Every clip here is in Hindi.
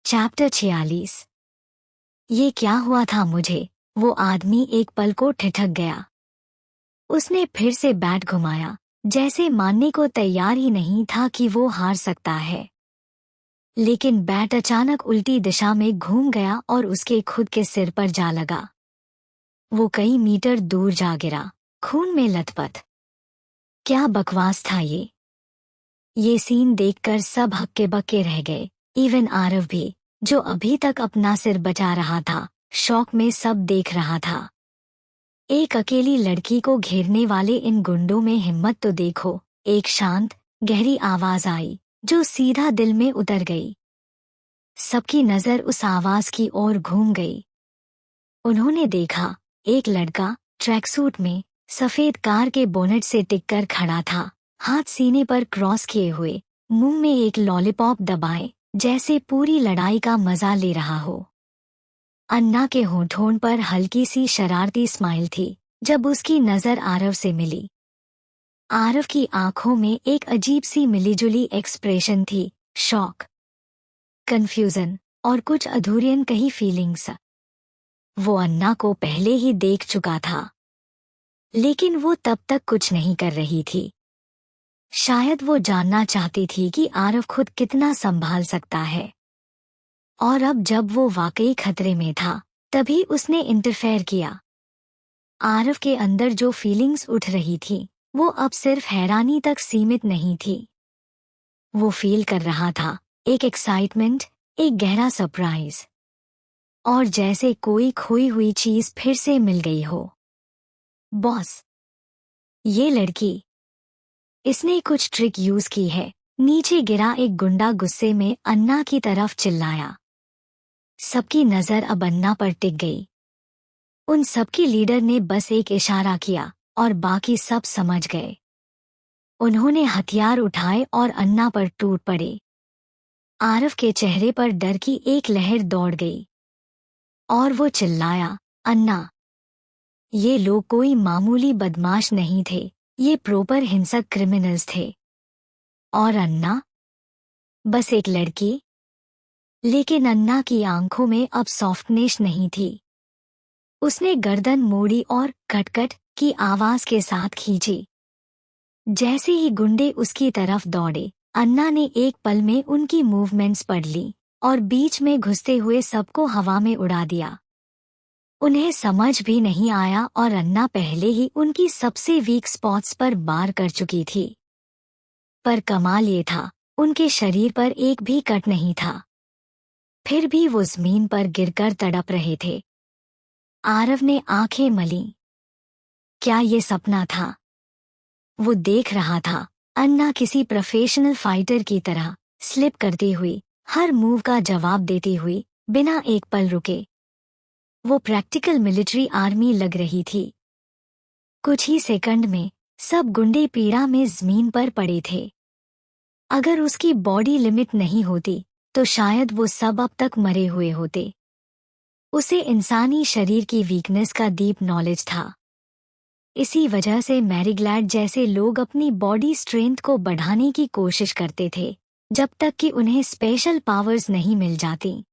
चैप्टर 46। ये क्या हुआ था मुझे? वो आदमी एक पल को ठिठक गया। उसने फिर से बैट घुमाया, जैसे मानने को तैयार ही नहीं था कि वो हार सकता है। लेकिन बैट अचानक उल्टी दिशा में घूम गया और उसके खुद के सिर पर जा लगा। वो कई मीटर दूर जा गिरा, खून में लथपथ। क्या बकवास था ये! ये सीन देखकर सब हक्के बक्के रह गए, इवन आरव भी, जो अभी तक अपना सिर बचा रहा था। शौक में सब देख रहा था। एक अकेली लड़की को घेरने वाले इन गुंडों में हिम्मत तो देखो। एक शांत, गहरी आवाज आई, जो सीधा दिल में उतर गई। सबकी नजर उस आवाज की ओर घूम गई। उन्होंने देखा, एक लड़का ट्रैकसूट में सफेद कार के बोनट से टिककर खड़ा था, हाथ सीने पर क्रॉस किए हुए, मुंह में एक लॉलीपॉप दबाए, जैसे पूरी लड़ाई का मजा ले रहा हो। अन्ना के होठों पर हल्की सी शरारती स्माइल थी जब उसकी नजर आरव से मिली। आरव की आंखों में एक अजीब सी मिलीजुली एक्सप्रेशन थी, शॉक, कंफ्यूजन और कुछ अधूरी अनकही फीलिंग्स। वो अन्ना को पहले ही देख चुका था, लेकिन वो तब तक कुछ नहीं कर रही थी। शायद वो जानना चाहती थी कि आरव खुद कितना संभाल सकता है। और अब जब वो वाकई खतरे में था, तभी उसने इंटरफेयर किया। आरव के अंदर जो फीलिंग्स उठ रही थी, वो अब सिर्फ हैरानी तक सीमित नहीं थी। वो फील कर रहा था एक एक्साइटमेंट, एक गहरा सरप्राइज, और जैसे कोई खोई हुई चीज फिर से मिल गई हो। बॉस, ये लड़की, इसने कुछ ट्रिक यूज की है। नीचे गिरा एक गुंडा गुस्से में अन्ना की तरफ चिल्लाया। सबकी नजर अब अन्ना पर टिक गई। उन सबकी लीडर ने बस एक इशारा किया और बाकी सब समझ गए। उन्होंने हथियार उठाए और अन्ना पर टूट पड़े। आरव के चेहरे पर डर की एक लहर दौड़ गई और वो चिल्लाया, अन्ना! ये लोग कोई मामूली बदमाश नहीं थे, ये प्रॉपर हिंसक क्रिमिनल्स थे। और अन्ना, बस एक लड़की। लेकिन अन्ना की आंखों में अब सॉफ्टनेस नहीं थी। उसने गर्दन मोड़ी और कट-कट की आवाज के साथ खींची। जैसे ही गुंडे उसकी तरफ दौड़े, अन्ना ने एक पल में उनकी मूवमेंट्स पढ़ ली और बीच में घुसते हुए सबको हवा में उड़ा दिया। उन्हें समझ भी नहीं आया और अन्ना पहले ही उनकी सबसे वीक स्पॉट्स पर वार कर चुकी थी। पर कमाल ये था, उनके शरीर पर एक भी कट नहीं था। फिर भी वो जमीन पर गिरकर तड़प रहे थे। आरव ने आंखें मलीं। क्या ये सपना था? वो देख रहा था, अन्ना किसी प्रोफेशनल फाइटर की तरह स्लिप करती हुई, हर मूव का जवाब देती हुई, बिना एक पल रुके। वो प्रैक्टिकल मिलिट्री आर्मी लग रही थी। कुछ ही सेकंड में सब गुंडे पीड़ा में जमीन पर पड़े थे। अगर उसकी बॉडी लिमिट नहीं होती, तो शायद वो सब अब तक मरे हुए होते। उसे इंसानी शरीर की वीकनेस का डीप नॉलेज था। इसी वजह से मैरीग्लैड जैसे लोग अपनी बॉडी स्ट्रेंथ को बढ़ाने की कोशिश करते थे, जब तक कि उन्हें स्पेशल पावर्स नहीं मिल जाती।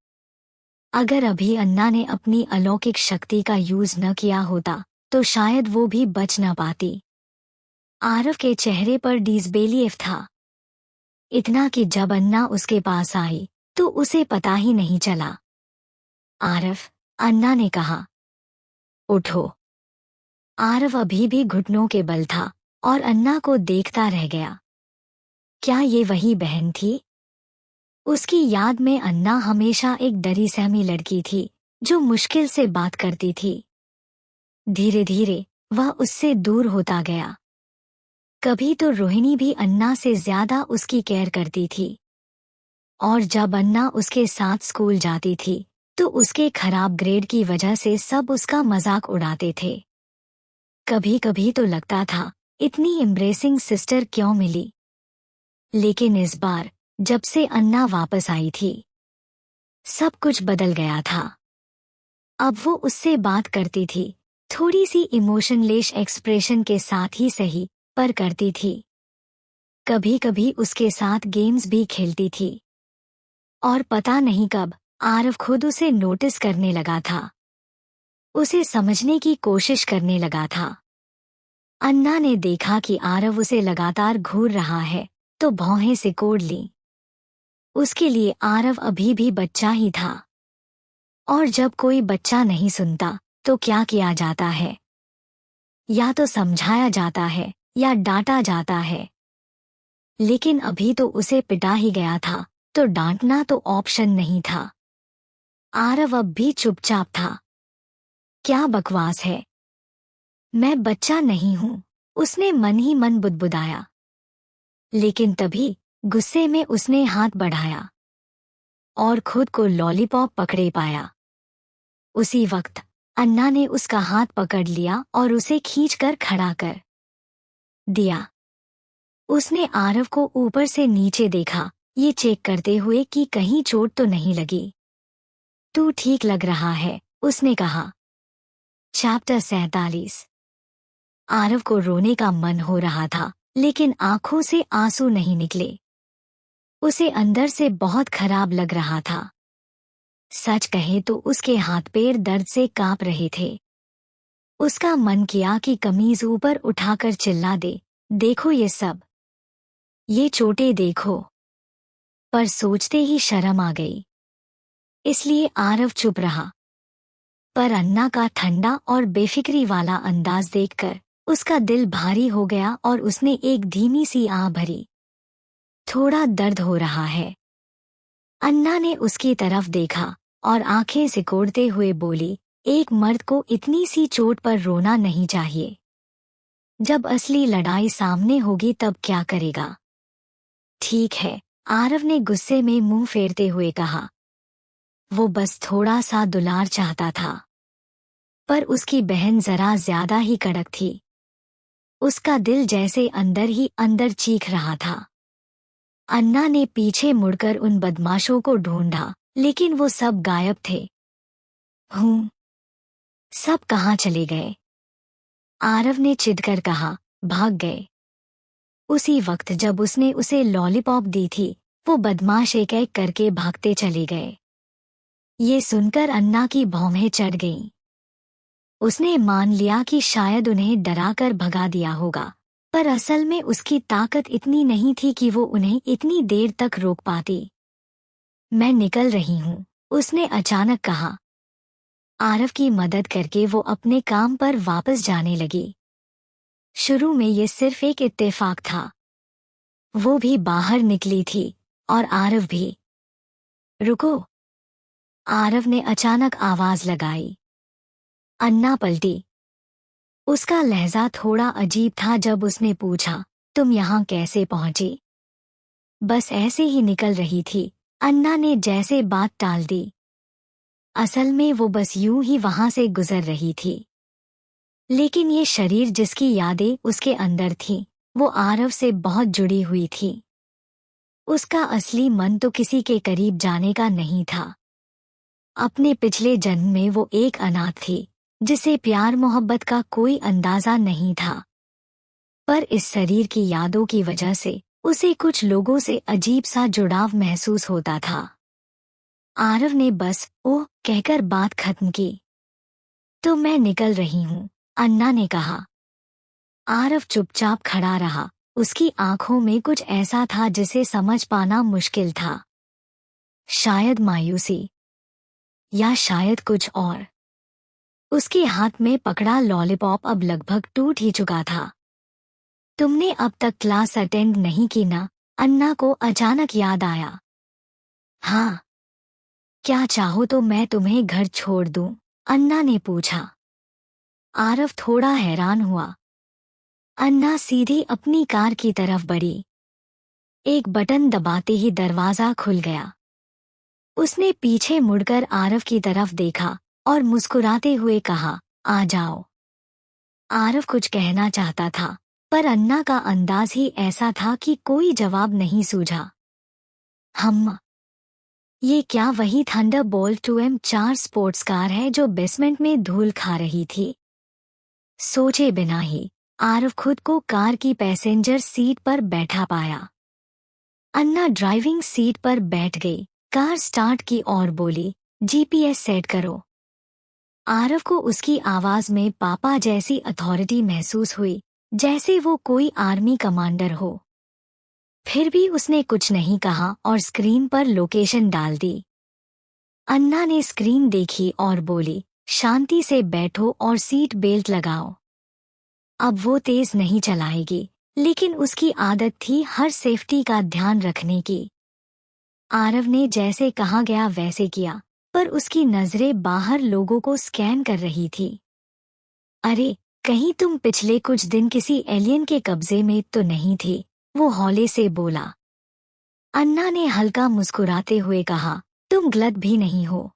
अगर अभी अन्ना ने अपनी अलौकिक शक्ति का यूज न किया होता, तो शायद वो भी बच न पाती। आरव के चेहरे पर डिसबिलीफ था। इतना कि जब अन्ना उसके पास आई, तो उसे पता ही नहीं चला। आरव, अन्ना ने कहा। उठो। आरव अभी भी घुटनों के बल था और अन्ना को देखता रह गया। क्या ये वही बहन थी? उसकी याद में अन्ना हमेशा एक डरी सहमी लड़की थी, जो मुश्किल से बात करती थी। धीरे धीरे वह उससे दूर होता गया। कभी तो रोहिणी भी अन्ना से ज्यादा उसकी केयर करती थी। और जब अन्ना उसके साथ स्कूल जाती थी, तो उसके खराब ग्रेड की वजह से सब उसका मजाक उड़ाते थे। कभी कभी तो लगता था, इतनी एम्ब्रेसिंग सिस्टर क्यों मिली। लेकिन इस बार, जब से अन्ना वापस आई थी, सब कुछ बदल गया था। अब वो उससे बात करती थी, थोड़ी सी इमोशनलेस एक्सप्रेशन के साथ ही सही, पर करती थी। कभी कभी उसके साथ गेम्स भी खेलती थी। और पता नहीं कब, आरव खुद उसे नोटिस करने लगा था, उसे समझने की कोशिश करने लगा था। अन्ना ने देखा कि आरव उसे लगातार घूर रहा है, तो भौहें सिकोड़ ली। उसके लिए आरव अभी भी बच्चा ही था। और जब कोई बच्चा नहीं सुनता, तो क्या किया जाता है? या तो समझाया जाता है, या डांटा जाता है। लेकिन अभी तो उसे पिटा ही गया था, तो डांटना तो ऑप्शन नहीं था। आरव अब भी चुपचाप था। क्या बकवास है, मैं बच्चा नहीं हूं, उसने मन ही मन बुदबुदाया। लेकिन तभी गुस्से में उसने हाथ बढ़ाया और खुद को लॉलीपॉप पकड़े पाया। उसी वक्त अन्ना ने उसका हाथ पकड़ लिया और उसे खींचकर खड़ा कर दिया। उसने आरव को ऊपर से नीचे देखा, ये चेक करते हुए कि कहीं चोट तो नहीं लगी। तू ठीक लग रहा है, उसने कहा। चैप्टर 47। आरव को रोने का मन हो रहा था, लेकिन आंखों से आंसू नहीं निकले। उसे अंदर से बहुत खराब लग रहा था। सच कहे तो उसके हाथ पैर दर्द से कांप रहे थे। उसका मन किया कि कमीज ऊपर उठाकर चिल्ला दे, देखो ये सब, ये चोटें देखो। पर सोचते ही शर्म आ गई, इसलिए आरव चुप रहा। पर अन्ना का ठंडा और बेफिक्री वाला अंदाज देखकर उसका दिल भारी हो गया और उसने एक धीमी सी आह भरी। थोड़ा दर्द हो रहा है। अन्ना ने उसकी तरफ देखा और आंखें सिकोड़ते हुए बोली, एक मर्द को इतनी सी चोट पर रोना नहीं चाहिए। जब असली लड़ाई सामने होगी तब क्या करेगा? ठीक है, आरव ने गुस्से में मुंह फेरते हुए कहा। वो बस थोड़ा सा दुलार चाहता था। पर उसकी बहन जरा ज्यादा ही कड़क थी। उसका दिल जैसे अंदर ही अंदर चीख रहा था। अन्ना ने पीछे मुड़कर उन बदमाशों को ढूंढा, लेकिन वो सब गायब थे। सब कहाँ चले गए? आरव ने चिढ़कर कहा, भाग गए। उसी वक्त जब उसने उसे लॉलीपॉप दी थी, वो बदमाश एक एक करके भागते चले गए। ये सुनकर अन्ना की भौहें चढ़ गईं। उसने मान लिया कि शायद उन्हें डराकर भगा दिया होगा, पर असल में उसकी ताकत इतनी नहीं थी कि वो उन्हें इतनी देर तक रोक पाती। मैं निकल रही हूँ, उसने अचानक कहा। आरव की मदद करके वो अपने काम पर वापस जाने लगी। शुरू में ये सिर्फ एक इत्तेफाक था। वो भी बाहर निकली थी, और आरव भी। रुको! आरव ने अचानक आवाज लगाई। अन्ना पलटी। उसका लहजा थोड़ा अजीब था जब उसने पूछा, तुम यहाँ कैसे पहुंची? बस ऐसे ही निकल रही थी, अन्ना ने जैसे बात टाल दी। असल में वो बस यूं ही वहां से गुजर रही थी। लेकिन ये शरीर जिसकी यादें उसके अंदर थीं, वो आरव से बहुत जुड़ी हुई थी। उसका असली मन तो किसी के करीब जाने का नहीं था। अपने पिछले जन्म में वो एक अनाथ थी, जिसे प्यार मोहब्बत का कोई अंदाजा नहीं था। पर इस शरीर की यादों की वजह से उसे कुछ लोगों से अजीब सा जुड़ाव महसूस होता था। आरव ने बस ओह कहकर बात खत्म की। तो मैं निकल रही हूँ, अन्ना ने कहा। आरव चुपचाप खड़ा रहा। उसकी आंखों में कुछ ऐसा था जिसे समझ पाना मुश्किल था। शायद मायूसी, या शायद कुछ और। उसके हाथ में पकड़ा लॉलीपॉप अब लगभग टूट ही चुका था। तुमने अब तक क्लास अटेंड नहीं की ना? अन्ना को अचानक याद आया। हाँ। क्या चाहो तो मैं तुम्हें घर छोड़ दूं? अन्ना ने पूछा। आरव थोड़ा हैरान हुआ। अन्ना सीधी अपनी कार की तरफ बढ़ी। एक बटन दबाते ही दरवाजा खुल गया। उसने पीछे मुड़कर आरव की तरफ देखा और मुस्कुराते हुए कहा, आ जाओ। आरव कुछ कहना चाहता था, पर अन्ना का अंदाज ही ऐसा था कि कोई जवाब नहीं सूझा। ये क्या वही थंडरबोल्ट 2M4 स्पोर्ट्स कार है जो बेसमेंट में धूल खा रही थी? सोचे बिना ही आरव खुद को कार की पैसेंजर सीट पर बैठा पाया। अन्ना ड्राइविंग सीट पर बैठ गई, कार स्टार्ट की और बोली, जीपीएस सेट करो। आरव को उसकी आवाज में पापा जैसी अथॉरिटी महसूस हुई, जैसे वो कोई आर्मी कमांडर हो। फिर भी उसने कुछ नहीं कहा और स्क्रीन पर लोकेशन डाल दी। अन्ना ने स्क्रीन देखी और बोली, शांति से बैठो और सीट बेल्ट लगाओ। अब वो तेज नहीं चलाएगी, लेकिन उसकी आदत थी हर सेफ्टी का ध्यान रखने की। आरव ने जैसे कहा गया वैसे किया, पर उसकी नजरें बाहर लोगों को स्कैन कर रही थी। अरे, कहीं तुम पिछले कुछ दिन किसी एलियन के कब्जे में तो नहीं थे? वो हौले से बोला। अन्ना ने हल्का मुस्कुराते हुए कहा, तुम गलत भी नहीं हो।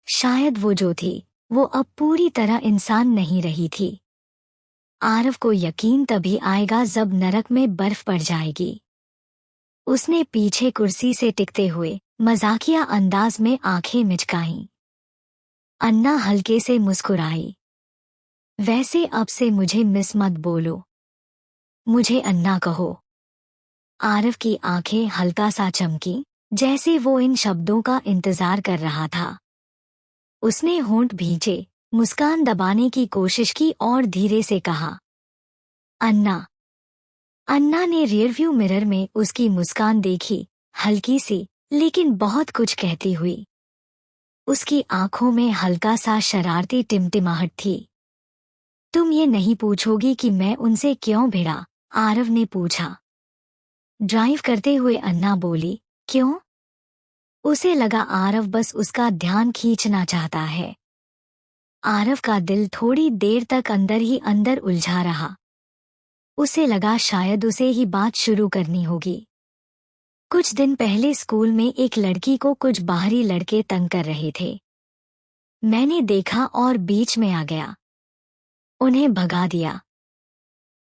शायद वो जो थी, वो अब पूरी तरह इंसान नहीं रही थी। आरव को यकीन तभी आएगा जब नरक में बर्फ पड़ जाएगी। उसने पीछे कुर्सी से टिकते हुए मजाकिया अंदाज में आंखें मिचकाईं। अन्ना हल्के से मुस्कुराई। वैसे अब से मुझे मिस मत बोलो, मुझे अन्ना कहो। आरव की आंखें हल्का सा चमकी, जैसे वो इन शब्दों का इंतजार कर रहा था। उसने होंठ भींचे, मुस्कान दबाने की कोशिश की और धीरे से कहा, अन्ना। अन्ना ने रियरव्यू मिरर में उसकी मुस्कान देखी, हल्की सी लेकिन बहुत कुछ कहती हुई। उसकी आंखों में हल्का सा शरारती टिमटिमाहट थी। तुम ये नहीं पूछोगी कि मैं उनसे क्यों भिड़ा? आरव ने पूछा। ड्राइव करते हुए अन्ना बोली, क्यों? उसे लगा आरव बस उसका ध्यान खींचना चाहता है। आरव का दिल थोड़ी देर तक अंदर ही अंदर उलझा रहा। उसे लगा शायद उसे ही बात शुरू करनी होगी। कुछ दिन पहले स्कूल में एक लड़की को कुछ बाहरी लड़के तंग कर रहे थे। मैंने देखा और बीच में आ गया, उन्हें भगा दिया।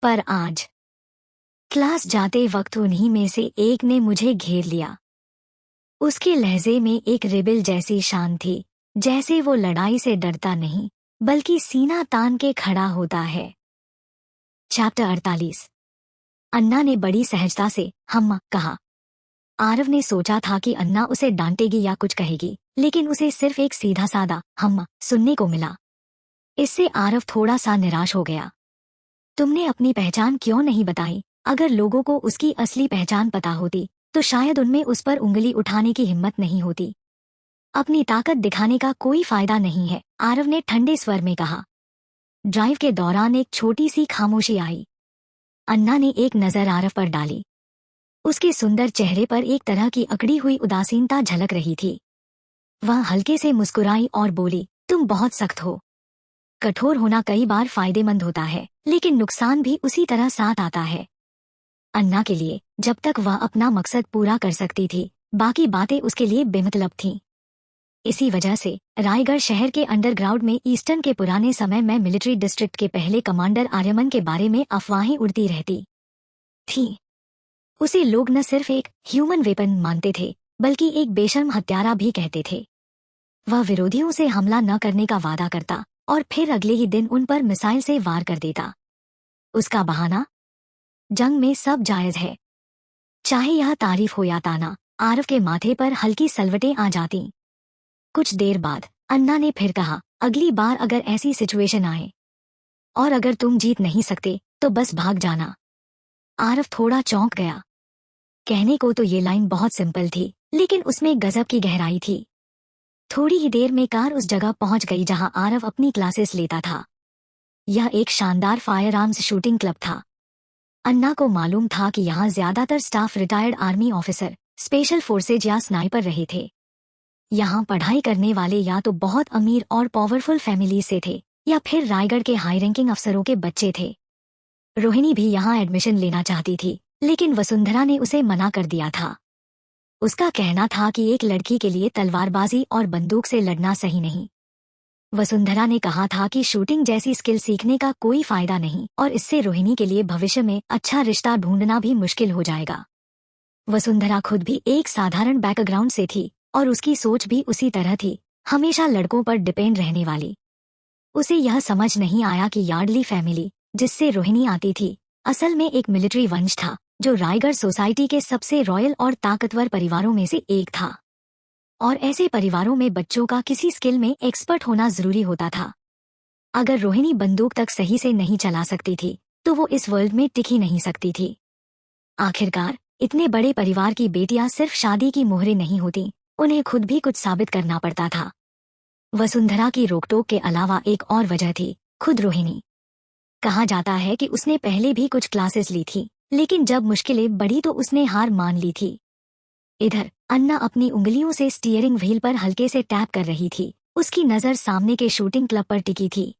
पर आज क्लास जाते वक्त उन्हीं में से एक ने मुझे घेर लिया। उसके लहजे में एक रिबिल जैसी शान थी, जैसे वो लड़ाई से डरता नहीं बल्कि सीना तान के खड़ा होता है। चैप्टर 48। अन्ना ने बड़ी सहजता से हम्मा कहा। आरव ने सोचा था कि अन्ना उसे डांटेगी या कुछ कहेगी, लेकिन उसे सिर्फ एक सीधा सादा हम्मा सुनने को मिला। इससे आरव थोड़ा सा निराश हो गया। तुमने अपनी पहचान क्यों नहीं बताई? अगर लोगों को उसकी असली पहचान पता होती तो शायद उनमें उस पर उंगली उठाने की हिम्मत नहीं होती। अपनी ताकत दिखाने का कोई फायदा नहीं है, आरव ने ठंडे स्वर में कहा। ड्राइव के दौरान एक छोटी सी खामोशी आई। अन्ना ने एक नजर आरव पर डाली। उसके सुंदर चेहरे पर एक तरह की अकड़ी हुई उदासीनता झलक रही थी। वह हल्के से मुस्कुराई और बोली, तुम बहुत सख्त हो। कठोर होना कई बार फायदेमंद होता है, लेकिन नुकसान भी उसी तरह साथ आता है। अन्ना के लिए जब तक वह अपना मकसद पूरा कर सकती थी, बाकी बातें उसके लिए बेमतलब थीं। इसी वजह से रायगढ़ शहर के अंडरग्राउंड में ईस्टर्न के पुराने समय में मिलिट्री डिस्ट्रिक्ट के पहले कमांडर आर्यमन के बारे में अफवाहें उड़ती रहती थी। उसे लोग न सिर्फ एक ह्यूमन वेपन मानते थे, बल्कि एक बेशर्म हत्यारा भी कहते थे। वह विरोधियों से हमला न करने का वादा करता और फिर अगले ही दिन उन पर मिसाइल से वार कर देता। उसका बहाना, जंग में सब जायज है। चाहे यह तारीफ हो या ताना, आरव के माथे पर हल्की सलवटें आ जाती। कुछ देर बाद अन्ना ने फिर कहा, अगली बार अगर ऐसी सिचुएशन आए और अगर तुम जीत नहीं सकते तो बस भाग जाना। आरव थोड़ा चौंक गया। कहने को तो ये लाइन बहुत सिंपल थी, लेकिन उसमें गजब की गहराई थी। थोड़ी ही देर में कार उस जगह पहुंच गई जहां आरव अपनी क्लासेस लेता था। यह एक शानदार फायर आर्म्स शूटिंग क्लब था। अन्ना को मालूम था कि यहाँ ज्यादातर staff retired army officer, special forces या स्नाइपर रहे थे। यहाँ पढ़ाई करने वाले या तो बहुत अमीर और पावरफुल फैमिली से थे या फिर रायगढ़ के हाई रैंकिंग अफसरों के बच्चे थे। रोहिणी भी यहाँ एडमिशन लेना चाहती थी, लेकिन वसुंधरा ने उसे मना कर दिया था। उसका कहना था कि एक लड़की के लिए तलवारबाजी और बंदूक से लड़ना सही नहीं। वसुंधरा ने कहा था कि शूटिंग जैसी स्किल सीखने का कोई फायदा नहीं और इससे रोहिणी के लिए भविष्य में अच्छा रिश्ता ढूंढना भी मुश्किल हो जाएगा। वसुंधरा खुद भी एक साधारण बैकग्राउंड से थी और उसकी सोच भी उसी तरह थी, हमेशा लड़कों पर डिपेंड रहने वाली। उसे यह समझ नहीं आया कि यार्डली फैमिली, जिससे रोहिणी आती थी, असल में एक मिलिट्री वंश था जो रायगढ़ सोसाइटी के सबसे रॉयल और ताकतवर परिवारों में से एक था। और ऐसे परिवारों में बच्चों का किसी स्किल में एक्सपर्ट होना जरूरी होता था। अगर रोहिणी बंदूक तक सही से नहीं चला सकती थी तो वो इस वर्ल्ड में टिक ही नहीं सकती थी। आखिरकार इतने बड़े परिवार की बेटियां सिर्फ शादी की मोहरें नहीं होती, उन्हें खुद भी कुछ साबित करना पड़ता था। वसुंधरा की रोकटोक के अलावा एक और वजह थी, खुद रोहिणी। कहा जाता है कि उसने पहले भी कुछ क्लासेस ली थी, लेकिन जब मुश्किलें बढ़ी तो उसने हार मान ली थी। इधर अन्ना अपनी उंगलियों से स्टीयरिंग व्हील पर हल्के से टैप कर रही थी, उसकी नजर सामने के शूटिंग क्लब पर टिकी थी।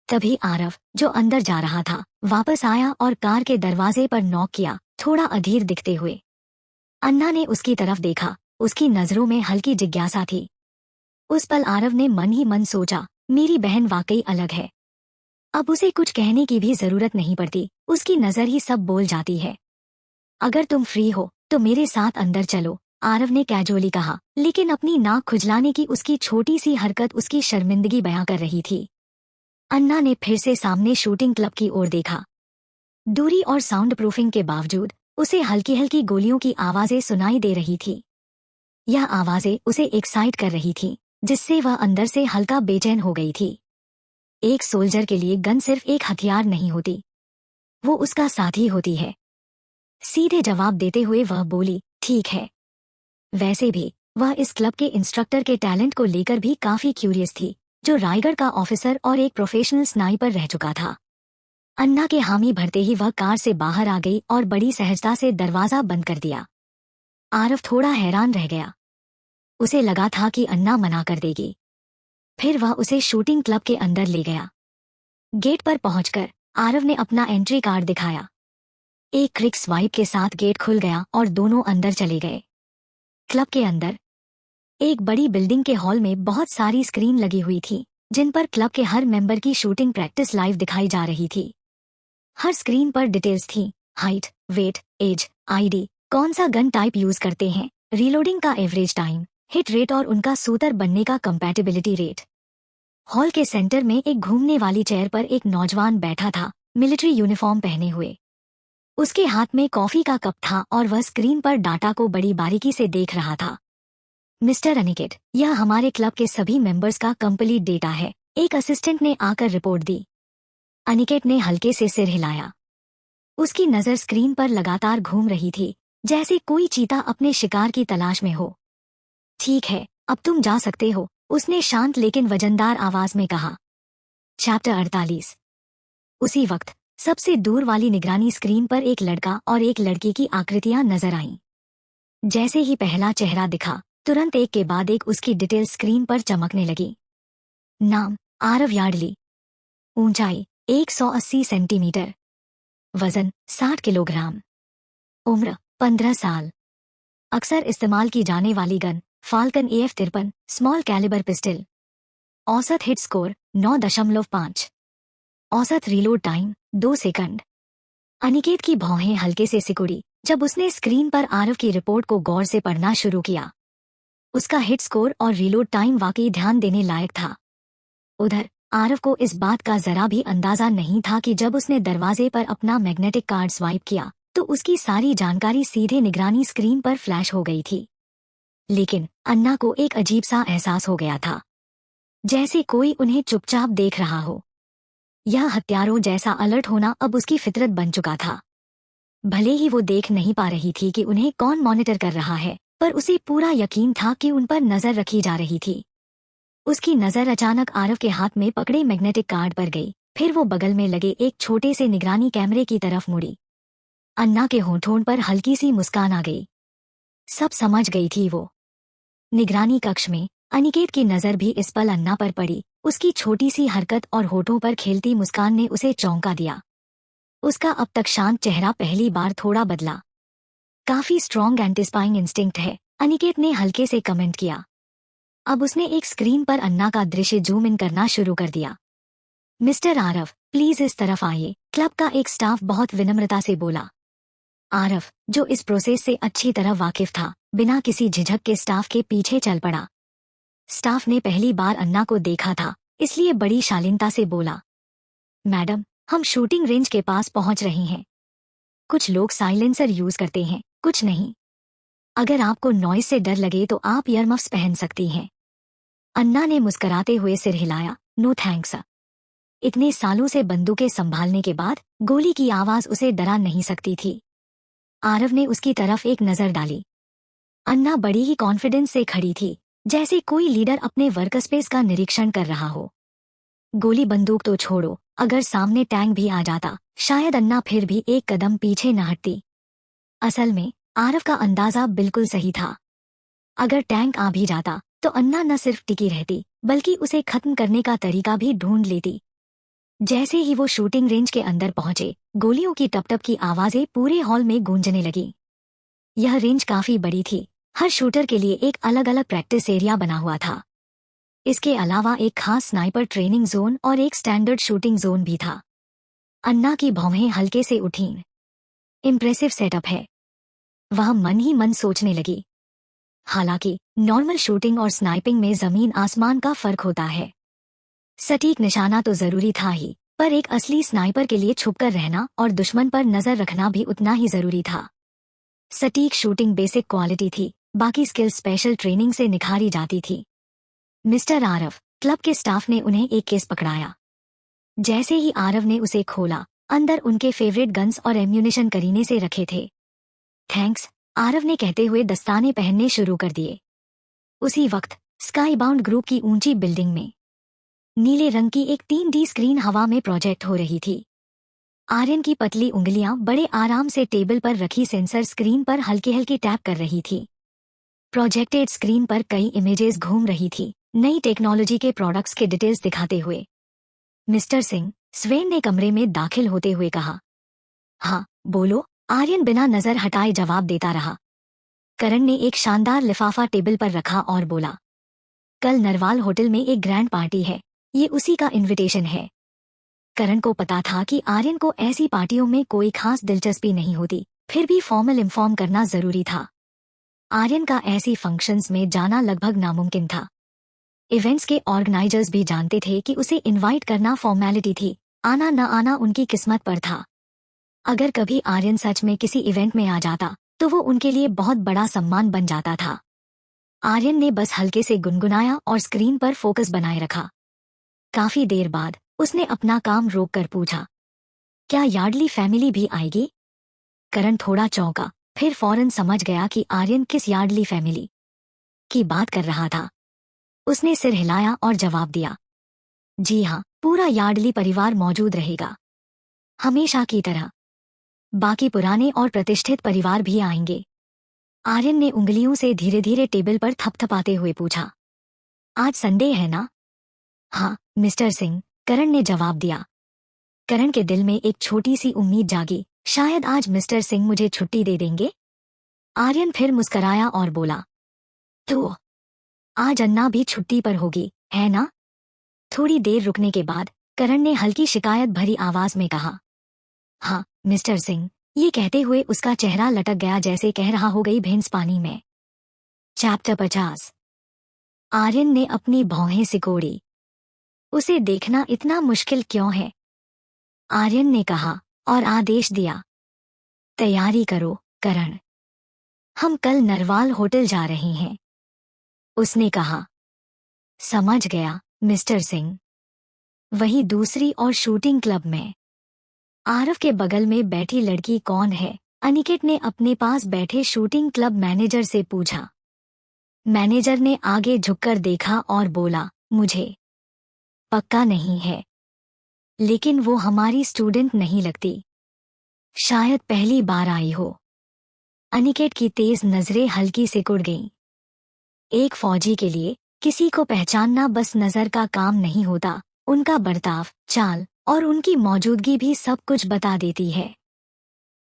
तभी आरव, जो अंदर जा रहा था, वापस आया और कार के दरवाजे पर नॉक किया, थोड़ा अधीर दिखते हुए। अन्ना ने उसकी तरफ देखा, उसकी नजरों में हल्की जिज्ञासा थी। उस पल आरव ने मन ही मन सोचा, मेरी बहन वाकई अलग है। अब उसे कुछ कहने की भी जरूरत नहीं पड़ती, उसकी नजर ही सब बोल जाती है। अगर तुम फ्री हो तो मेरे साथ अंदर चलो, आरव ने कैजुअली कहा, लेकिन अपनी नाक खुजलाने की उसकी छोटी सी हरकत उसकी शर्मिंदगी बयां कर रही थी। अन्ना ने फिर से सामने शूटिंग क्लब की ओर देखा। दूरी और साउंड प्रूफिंग के बावजूद उसे हल्की हल्की गोलियों की आवाजें सुनाई दे रही थी। यह आवाजें उसे एक्साइट कर रही थी, जिससे वह अंदर से हल्का बेचैन हो गई थी। एक सोल्जर के लिए गन सिर्फ एक हथियार नहीं होती, वो उसका साथी होती है। सीधे जवाब देते हुए वह बोली, ठीक है। वैसे भी वह इस क्लब के इंस्ट्रक्टर के टैलेंट को लेकर भी काफी क्यूरियस थी, जो रायगढ़ का ऑफिसर और एक प्रोफेशनल स्नाइपर रह चुका था। अन्ना के हामी भरते ही वह कार से बाहर आ गई और बड़ी सहजता से दरवाजा बंद कर दिया। आरव थोड़ा हैरान रह गया। उसे लगा था कि अन्ना मना कर देगी। फिर वह उसे शूटिंग क्लब के अंदर ले गया। गेट पर पहुंचकर आरव ने अपना एंट्री कार्ड दिखाया। एक क्विक स्वाइप के साथ गेट खुल गया और दोनों अंदर चले गए। क्लब के अंदर एक बड़ी बिल्डिंग के हॉल में बहुत सारी स्क्रीन लगी हुई थी, जिन पर क्लब के हर मेंबर की शूटिंग प्रैक्टिस लाइव दिखाई जा रही थी। हर स्क्रीन पर डिटेल्स थी, हाइट, वेट, एज, आईडी, कौन सा गन टाइप यूज करते हैं, रीलोडिंग का एवरेज टाइम, हिट रेट और उनका शूटर बनने का कंपैटिबिलिटी रेट। हॉल के सेंटर में एक घूमने वाली चेयर पर एक नौजवान बैठा था, मिलिट्री यूनिफॉर्म पहने हुए। उसके हाथ में कॉफी का कप था और वह स्क्रीन पर डाटा को बड़ी बारीकी से देख रहा था। मिस्टर अनिकेत, यह हमारे क्लब के सभी मेंबर्स का कंप्लीट डेटा है, एक असिस्टेंट ने आकर रिपोर्ट दी। अनिकेत ने हल्के से सिर हिलाया। उसकी नजर स्क्रीन पर लगातार घूम रही थी, जैसे कोई चीता अपने शिकार की तलाश में हो। ठीक है, अब तुम जा सकते हो, उसने शांत लेकिन वजनदार आवाज में कहा। चैप्टर 48। उसी वक्त सबसे दूर वाली निगरानी स्क्रीन पर एक लड़का और एक लड़की की आकृतियां नजर आईं। जैसे ही पहला चेहरा दिखा, तुरंत एक के बाद एक उसकी डिटेल स्क्रीन पर चमकने लगी। नाम, आरव यार्डली। ऊंचाई 180 सेंटीमीटर। वजन 60 किलोग्राम। उम्र 15 साल। अक्सर इस्तेमाल की जाने वाली gun Falcon AF-53 small calibre pistol. औसत हिट स्कोर 9.5। औसत रीलोड टाइम 2 सेकंड। अनिकेत की भौहें हल्के से सिकुड़ी जब उसने स्क्रीन पर आरव की रिपोर्ट को गौर से पढ़ना शुरू किया। उसका हिट स्कोर और रीलोड टाइम वाकई ध्यान देने लायक था। उधर आरव को इस बात का जरा भी अंदाजा नहीं था कि जब उसने दरवाजे पर अपना मैग्नेटिक कार्ड स्वाइप किया तो उसकी सारी जानकारी सीधे निगरानी स्क्रीन पर फ्लैश हो गई थी। लेकिन अन्ना को एक अजीब सा एहसास हो गया था, जैसे कोई उन्हें चुपचाप देख रहा हो। यह हत्यारों जैसा अलर्ट होना अब उसकी फितरत बन चुका था। भले ही वो देख नहीं पा रही थी कि उन्हें कौन मॉनिटर कर रहा है, पर उसे पूरा यकीन था कि उन पर नजर रखी जा रही थी। उसकी नजर अचानक आरव के हाथ में पकड़े मैग्नेटिक कार्ड पर गई, फिर वो बगल में लगे एक छोटे से निगरानी कैमरे की तरफ मुड़ी। अन्ना के होठों पर हल्की सी मुस्कान आ गई। सब समझ गई थी वो। निगरानी कक्ष में अनिकेत की नजर भी इस पल अन्ना पर पड़ी। उसकी छोटी सी हरकत और होठों पर खेलती मुस्कान ने उसे चौंका दिया। उसका अब तक शांत चेहरा पहली बार थोड़ा बदला। काफी स्ट्रॉन्ग एंटीस्पाइंग इंस्टिंक्ट है, अनिकेत ने हल्के से कमेंट किया। अब उसने एक स्क्रीन पर अन्ना का दृश्य जूम इन करना शुरू कर दिया। मिस्टर आरव, प्लीज इस तरफ आइए, क्लब का एक स्टाफ बहुत विनम्रता से बोला। आरव, जो इस प्रोसेस से अच्छी तरह वाकिफ था, बिना किसी झिझक के स्टाफ के पीछे चल पड़ा। स्टाफ ने पहली बार अन्ना को देखा था, इसलिए बड़ी शालीनता से बोला, मैडम, हम शूटिंग रेंज के पास पहुंच रहे हैं। कुछ लोग साइलेंसर यूज करते हैं, कुछ नहीं। अगर आपको नॉइस से डर लगे तो आप ईयरमफ्स पहन सकती हैं। अन्ना ने मुस्कुराते हुए सिर हिलाया, नो थैंक्स। इतने सालों से बंदूकें संभालने के बाद गोली की आवाज उसे डरा नहीं सकती थी। आरव ने उसकी तरफ एक नजर डाली। अन्ना बड़ी ही कॉन्फिडेंस से खड़ी थी, जैसे कोई लीडर अपने वर्कस्पेस का निरीक्षण कर रहा हो। गोली बंदूक तो छोड़ो, अगर सामने टैंक भी आ जाता शायद अन्ना फिर भी एक कदम पीछे न हटती। असल में आरव का अंदाजा बिल्कुल सही था। अगर टैंक आ भी जाता तो अन्ना न सिर्फ टिकी रहती बल्कि उसे खत्म करने का तरीका भी ढूंढ लेती। जैसे ही वो शूटिंग रेंज के अंदर पहुंचे, गोलियों की टप टप की आवाजें पूरे हॉल में गूंजने लगी। यह रेंज काफी बड़ी थी, हर शूटर के लिए एक अलग अलग प्रैक्टिस एरिया बना हुआ था। इसके अलावा एक खास स्नाइपर ट्रेनिंग जोन और एक स्टैंडर्ड शूटिंग जोन भी था। अन्ना की भौहें हल्के से उठीं। इम्प्रेसिव सेटअप है, वह मन ही मन सोचने लगी। हालांकि नॉर्मल शूटिंग और स्नाइपिंग में जमीन आसमान का फर्क होता है। सटीक निशाना तो जरूरी था ही, पर एक असली स्नाइपर के लिए छुपकर रहना और दुश्मन पर नजर रखना भी उतना ही जरूरी था। सटीक शूटिंग बेसिक क्वालिटी थी, बाकी स्किल स्पेशल ट्रेनिंग से निखारी जाती थी। मिस्टर आरव, क्लब के स्टाफ ने उन्हें एक केस पकड़ाया। जैसे ही आरव ने उसे खोला, अंदर उनके फेवरेट गन्स और एम्यूनिशन करीने से रखे थे। थैंक्स, आरव ने कहते हुए दस्ताने पहनने शुरू कर दिए। उसी वक्त स्काई बाउंड ग्रुप की ऊंची बिल्डिंग में नीले रंग की एक 3D स्क्रीन हवा में प्रोजेक्ट हो रही थी। आर्यन की पतली उंगलियां बड़े आराम से टेबल पर रखी सेंसर स्क्रीन पर हल्की हल्की टैप कर रही थी। प्रोजेक्टेड स्क्रीन पर कई इमेजेस घूम रही थी, नई टेक्नोलॉजी के प्रोडक्ट्स के डिटेल्स दिखाते हुए। मिस्टर सिंह, स्वेन ने कमरे में दाखिल होते हुए कहा। हाँ, बोलो, आर्यन बिना नजर हटाए जवाब देता रहा। करण ने एक शानदार लिफाफा टेबल पर रखा और बोला, कल नरवाल होटल में एक ग्रैंड पार्टी है, ये उसी का इनविटेशन है। करण को पता था कि आर्यन को ऐसी पार्टियों में कोई खास दिलचस्पी नहीं होती, फिर भी फॉर्मल इन्फॉर्म करना जरूरी था। आर्यन का ऐसी फंक्शंस में जाना लगभग नामुमकिन था। इवेंट्स के ऑर्गेनाइजर्स भी जानते थे कि उसे इनवाइट करना फॉर्मेलिटी थी, आना न आना उनकी किस्मत पर था। अगर कभी आर्यन सच में किसी इवेंट में आ जाता तो वो उनके लिए बहुत बड़ा सम्मान बन जाता था। आर्यन ने बस हल्के से गुनगुनाया और स्क्रीन पर फोकस बनाए रखा। काफी देर बाद उसने अपना काम रोककर पूछा, क्या यार्डली फैमिली भी आएगी? करण थोड़ा चौंका, फिर फौरन समझ गया कि आर्यन किस यार्डली फैमिली की बात कर रहा था। उसने सिर हिलाया और जवाब दिया, जी हाँ, पूरा यार्डली परिवार मौजूद रहेगा, हमेशा की तरह। बाकी पुराने और प्रतिष्ठित परिवार भी आएंगे। आर्यन ने उंगलियों से धीरे धीरे टेबल पर थपथपाते हुए पूछा, आज संडे है ना? हाँ, मिस्टर सिंह, करण ने जवाब दिया। करण के दिल में एक छोटी सी उम्मीद जागी, शायद आज मिस्टर सिंह मुझे छुट्टी दे देंगे। आर्यन फिर मुस्कराया और बोला, तो आज अन्ना भी छुट्टी पर होगी, है ना? थोड़ी देर रुकने के बाद करण ने हल्की शिकायत भरी आवाज में कहा, हाँ, मिस्टर सिंह। ये कहते हुए उसका चेहरा लटक गया, जैसे कह रहा हो गई भैंस पानी में। चैप्टर 50। आर्यन ने अपनी भौहें सिकोड़ी। उसे देखना इतना मुश्किल क्यों है? आर्यन ने कहा और आदेश दिया, तैयारी करो, करण। हम कल नरवाल होटल जा रहे हैं। उसने कहा, समझ गया, मिस्टर सिंह। वही दूसरी और शूटिंग क्लब में। आरव के बगल में बैठी लड़की कौन है? अनिकेत ने अपने पास बैठे शूटिंग क्लब मैनेजर से पूछा। मैनेजर ने आगे झुककर देखा और बोला, मुझे पक्का नहीं है, लेकिन वो हमारी स्टूडेंट नहीं लगती, शायद पहली बार आई हो। अनिकेत की तेज नजरें हल्की सिकुड़ गईं। एक फौजी के लिए किसी को पहचानना बस नजर का काम नहीं होता, उनका बर्ताव, चाल और उनकी मौजूदगी भी सब कुछ बता देती है।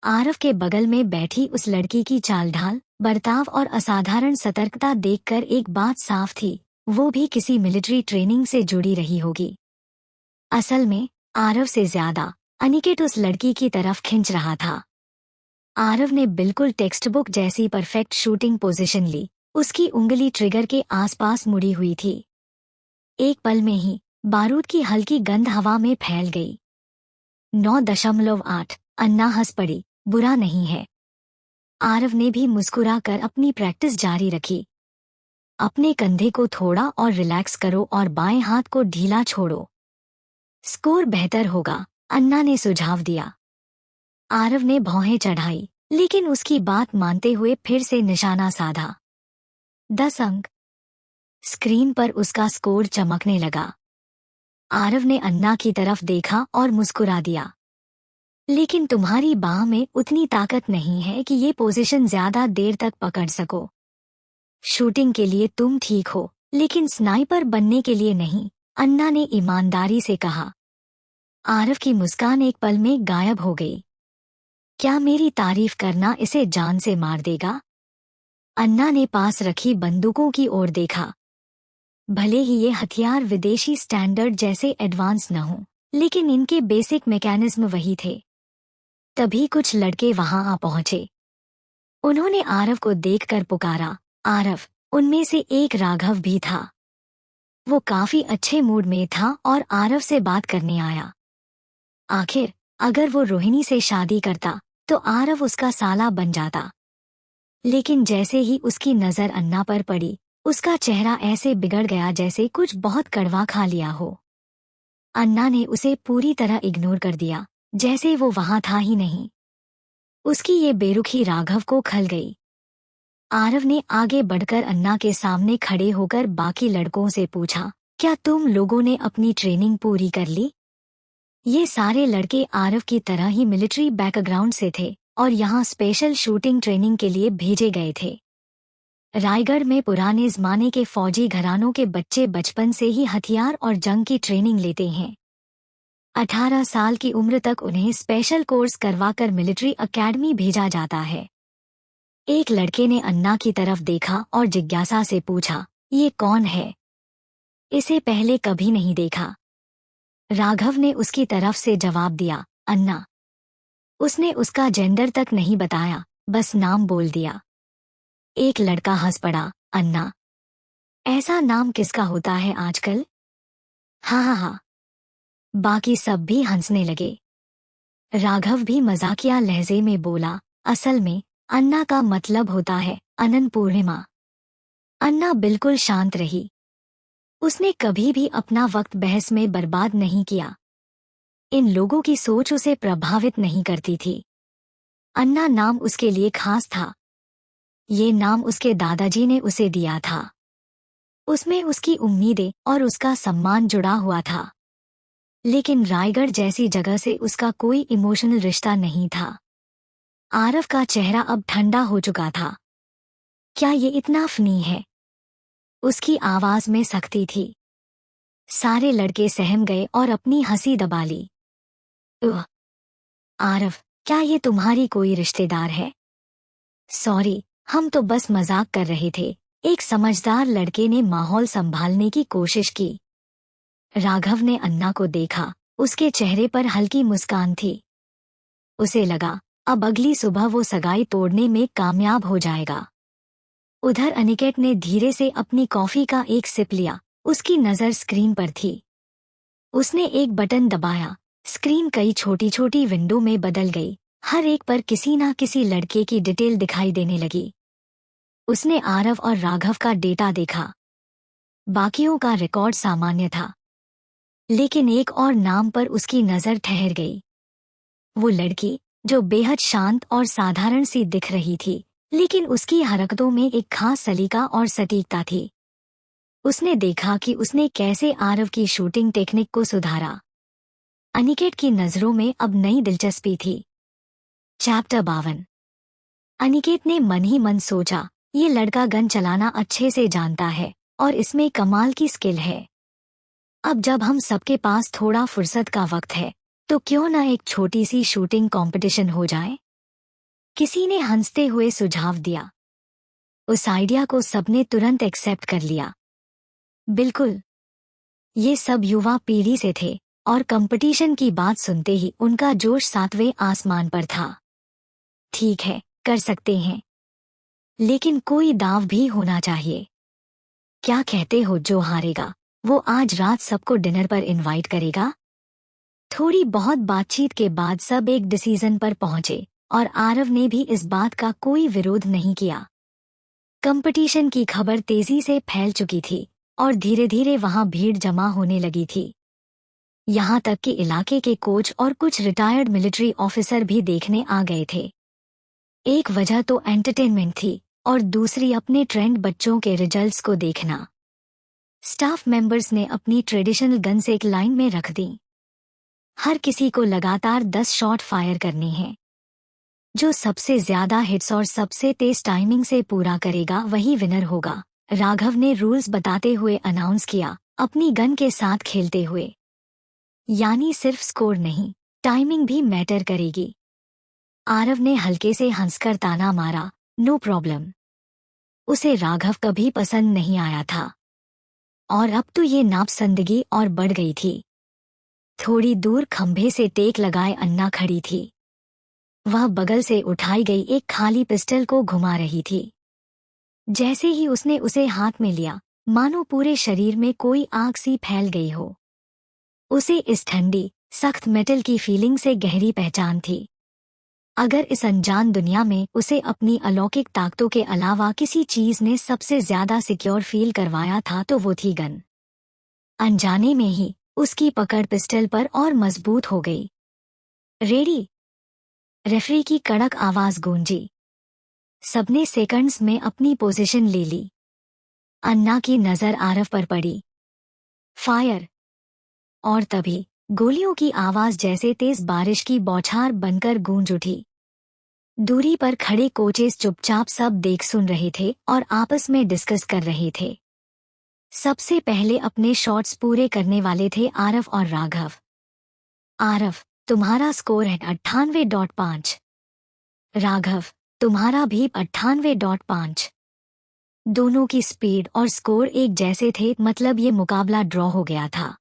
आरव के बगल में बैठी उस लड़की की चाल ढाल, बर्ताव और असाधारण सतर्कता देखकर एक बात साफ थी, वो भी किसी मिलिट्री ट्रेनिंग से जुड़ी रही होगी। असल में आरव से ज्यादा अनिकेत उस लड़की की तरफ खिंच रहा था। आरव ने बिल्कुल टेक्स्ट बुक जैसी परफेक्ट शूटिंग पोजीशन ली, उसकी उंगली ट्रिगर के आसपास मुड़ी हुई थी। एक पल में ही बारूद की हल्की गंध हवा में फैल गई। 9.8। अन्ना हंस पड़ी, बुरा नहीं है। आरव ने भी मुस्कुराकर अपनी प्रैक्टिस जारी रखी। अपने कंधे को थोड़ा और रिलैक्स करो और बाएं हाथ को ढीला छोड़ो। स्कोर बेहतर होगा, अन्ना ने सुझाव दिया। आरव ने भौहें चढ़ाई, लेकिन उसकी बात मानते हुए फिर से निशाना साधा। 10 अंक। स्क्रीन पर उसका स्कोर चमकने लगा। आरव ने अन्ना की तरफ देखा और मुस्कुरा दिया। लेकिन तुम्हारी बाह में उतनी ताकत नहीं है कि ये पोजीशन ज्यादा देर तक पकड़ सको। शूटिंग के लिए तुम ठीक हो, लेकिन स्नाइपर बनने के लिए नहीं, अन्ना ने ईमानदारी से कहा। आरव की मुस्कान एक पल में गायब हो गई। क्या मेरी तारीफ करना इसे जान से मार देगा? अन्ना ने पास रखी बंदूकों की ओर देखा। भले ही ये हथियार विदेशी स्टैंडर्ड जैसे एडवांस न हों, लेकिन इनके बेसिक मैकेनिज्म वही थे। तभी कुछ लड़के वहां आ पहुंचे। उन्होंने आरव को देखकर पुकारा, आरव। उनमें से एक राघव भी था। वो काफी अच्छे मूड में था और आरव से बात करने आया। आखिर अगर वो रोहिणी से शादी करता तो आरव उसका साला बन जाता। लेकिन जैसे ही उसकी नजर अन्ना पर पड़ी, उसका चेहरा ऐसे बिगड़ गया जैसे कुछ बहुत कड़वा खा लिया हो। अन्ना ने उसे पूरी तरह इग्नोर कर दिया, जैसे वो वहां था ही नहीं। उसकी ये बेरुखी राघव को खल गई। आरव ने आगे बढ़कर अन्ना के सामने खड़े होकर बाकी लड़कों से पूछा, क्या तुम लोगों ने अपनी ट्रेनिंग पूरी कर ली? ये सारे लड़के आरव की तरह ही मिलिट्री बैकग्राउंड से थे और यहाँ स्पेशल शूटिंग ट्रेनिंग के लिए भेजे गए थे। रायगढ़ में पुराने जमाने के फौजी घरानों के बच्चे बचपन से ही हथियार और जंग की ट्रेनिंग लेते हैं। 18 साल की उम्र तक उन्हें स्पेशल कोर्स करवाकर मिलिट्री अकेडमी भेजा जाता है। एक लड़के ने अन्ना की तरफ देखा और जिज्ञासा से पूछा, ये कौन है? इसे पहले कभी नहीं देखा। राघव ने उसकी तरफ से जवाब दिया, अन्ना। उसने उसका जेंडर तक नहीं बताया, बस नाम बोल दिया। एक लड़का हंस पड़ा, अन्ना? ऐसा नाम किसका होता है आजकल? हाँ हाँ हाँ। बाकी सब भी हंसने लगे। राघव भी मजाकिया लहजे में बोला, असल में अन्ना का मतलब होता है अनंत पूर्णिमा। अन्ना बिल्कुल शांत रही। उसने कभी भी अपना वक्त बहस में बर्बाद नहीं किया। इन लोगों की सोच उसे प्रभावित नहीं करती थी। अन्ना नाम उसके लिए खास था। ये नाम उसके दादाजी ने उसे दिया था। उसमें उसकी उम्मीदें और उसका सम्मान जुड़ा हुआ था। लेकिन रायगढ़ जैसी जगह से उसका कोई इमोशनल रिश्ता नहीं था। आरव का चेहरा अब ठंडा हो चुका था। क्या ये इतना फनी है? उसकी आवाज में सख्ती थी। सारे लड़के सहम गए और अपनी हंसी दबा ली। आरव, क्या ये तुम्हारी कोई रिश्तेदार है? सॉरी, हम तो बस मजाक कर रहे थे, एक समझदार लड़के ने माहौल संभालने की कोशिश की। राघव ने अन्ना को देखा, उसके चेहरे पर हल्की मुस्कान थी। उसे लगा, अब अगली सुबह वो सगाई तोड़ने में कामयाब हो जाएगा। उधर अनिकेत ने धीरे से अपनी कॉफी का एक सिप लिया। उसकी नज़र स्क्रीन पर थी। उसने एक बटन दबाया, स्क्रीन कई छोटी छोटी विंडो में बदल गई, हर एक पर किसी ना किसी लड़के की डिटेल दिखाई देने लगी। उसने आरव और राघव का डेटा देखा। बाकियों का रिकॉर्ड सामान्य था, लेकिन एक और नाम पर उसकी नज़र ठहर गई। वो लड़की जो बेहद शांत और साधारण सी दिख रही थी, लेकिन उसकी हरकतों में एक खास सलीका और सटीकता थी। उसने देखा कि उसने कैसे आरव की शूटिंग टेक्निक को सुधारा। अनिकेत की नज़रों में अब नई दिलचस्पी थी। चैप्टर 52। अनिकेत ने मन ही मन सोचा, ये लड़का गन चलाना अच्छे से जानता है और इसमें कमाल की स्किल है। अब जब हम सबके पास थोड़ा फुर्सत का वक्त है, तो क्यों ना एक छोटी सी शूटिंग कंपटीशन हो जाए? किसी ने हंसते हुए सुझाव दिया। उस आइडिया को सबने तुरंत एक्सेप्ट कर लिया। बिल्कुल, ये सब युवा पीढ़ी से थे और कंपटीशन की बात सुनते ही उनका जोश 7वें आसमान पर था। ठीक है, कर सकते हैं, लेकिन कोई दाव भी होना चाहिए। क्या कहते हो, जो हारेगा वो आज रात सबको डिनर पर इनवाइट करेगा? थोड़ी बहुत बातचीत के बाद सब एक डिसीजन पर पहुंचे और आरव ने भी इस बात का कोई विरोध नहीं किया। कंपटीशन की खबर तेजी से फैल चुकी थी और धीरे धीरे वहां भीड़ जमा होने लगी थी। यहाँ तक कि इलाके के कोच और कुछ रिटायर्ड मिलिट्री ऑफिसर भी देखने आ गए थे। एक वजह तो एंटरटेनमेंट थी और दूसरी अपने ट्रेंड बच्चों के रिजल्ट्स को देखना। स्टाफ मेंबर्स ने अपनी ट्रेडिशनल गन्स एक लाइन में रख दी। हर किसी को लगातार 10 शॉट फायर करने हैं। जो सबसे ज्यादा हिट्स और सबसे तेज टाइमिंग से पूरा करेगा वही विनर होगा, राघव ने रूल्स बताते हुए अनाउंस किया, अपनी गन के साथ खेलते हुए। यानी सिर्फ स्कोर नहीं, टाइमिंग भी मैटर करेगी। आरव ने हल्के से हंसकर ताना मारा, नो प्रॉब्लम। उसे राघव कभी पसंद नहीं आया था और अब तो ये नापसंदगी और बढ़ गई थी। थोड़ी दूर खंभे से टेक लगाए अन्ना खड़ी थी। वह बगल से उठाई गई एक खाली पिस्टल को घुमा रही थी। जैसे ही उसने उसे हाथ में लिया, मानो पूरे शरीर में कोई आग सी फैल गई हो। उसे इस ठंडी, सख्त मेटल की फीलिंग से गहरी पहचान थी। अगर इस अनजान दुनिया में उसे अपनी अलौकिक ताकतों के अलावा किसी चीज ने सबसे ज्यादा सिक्योर फील करवाया था तो वो थी गन। अनजाने में ही उसकी पकड़ पिस्टल पर और मजबूत हो गई। रेडी, रेफरी की कड़क आवाज गूंजी। सबने सेकंड्स में अपनी पोजीशन ले ली। अन्ना की नजर आरव पर पड़ी। फायर। और तभी गोलियों की आवाज जैसे तेज बारिश की बौछार बनकर गूंज उठी। दूरी पर खड़े कोचेस चुपचाप सब देख सुन रहे थे और आपस में डिस्कस कर रहे थे। सबसे पहले अपने शॉट्स पूरे करने वाले थे आरव और राघव। आरव, तुम्हारा स्कोर है 98.5। राघव, तुम्हारा भी 98.5। दोनों की स्पीड और स्कोर एक जैसे थे, मतलब ये मुकाबला ड्रॉ हो गया था।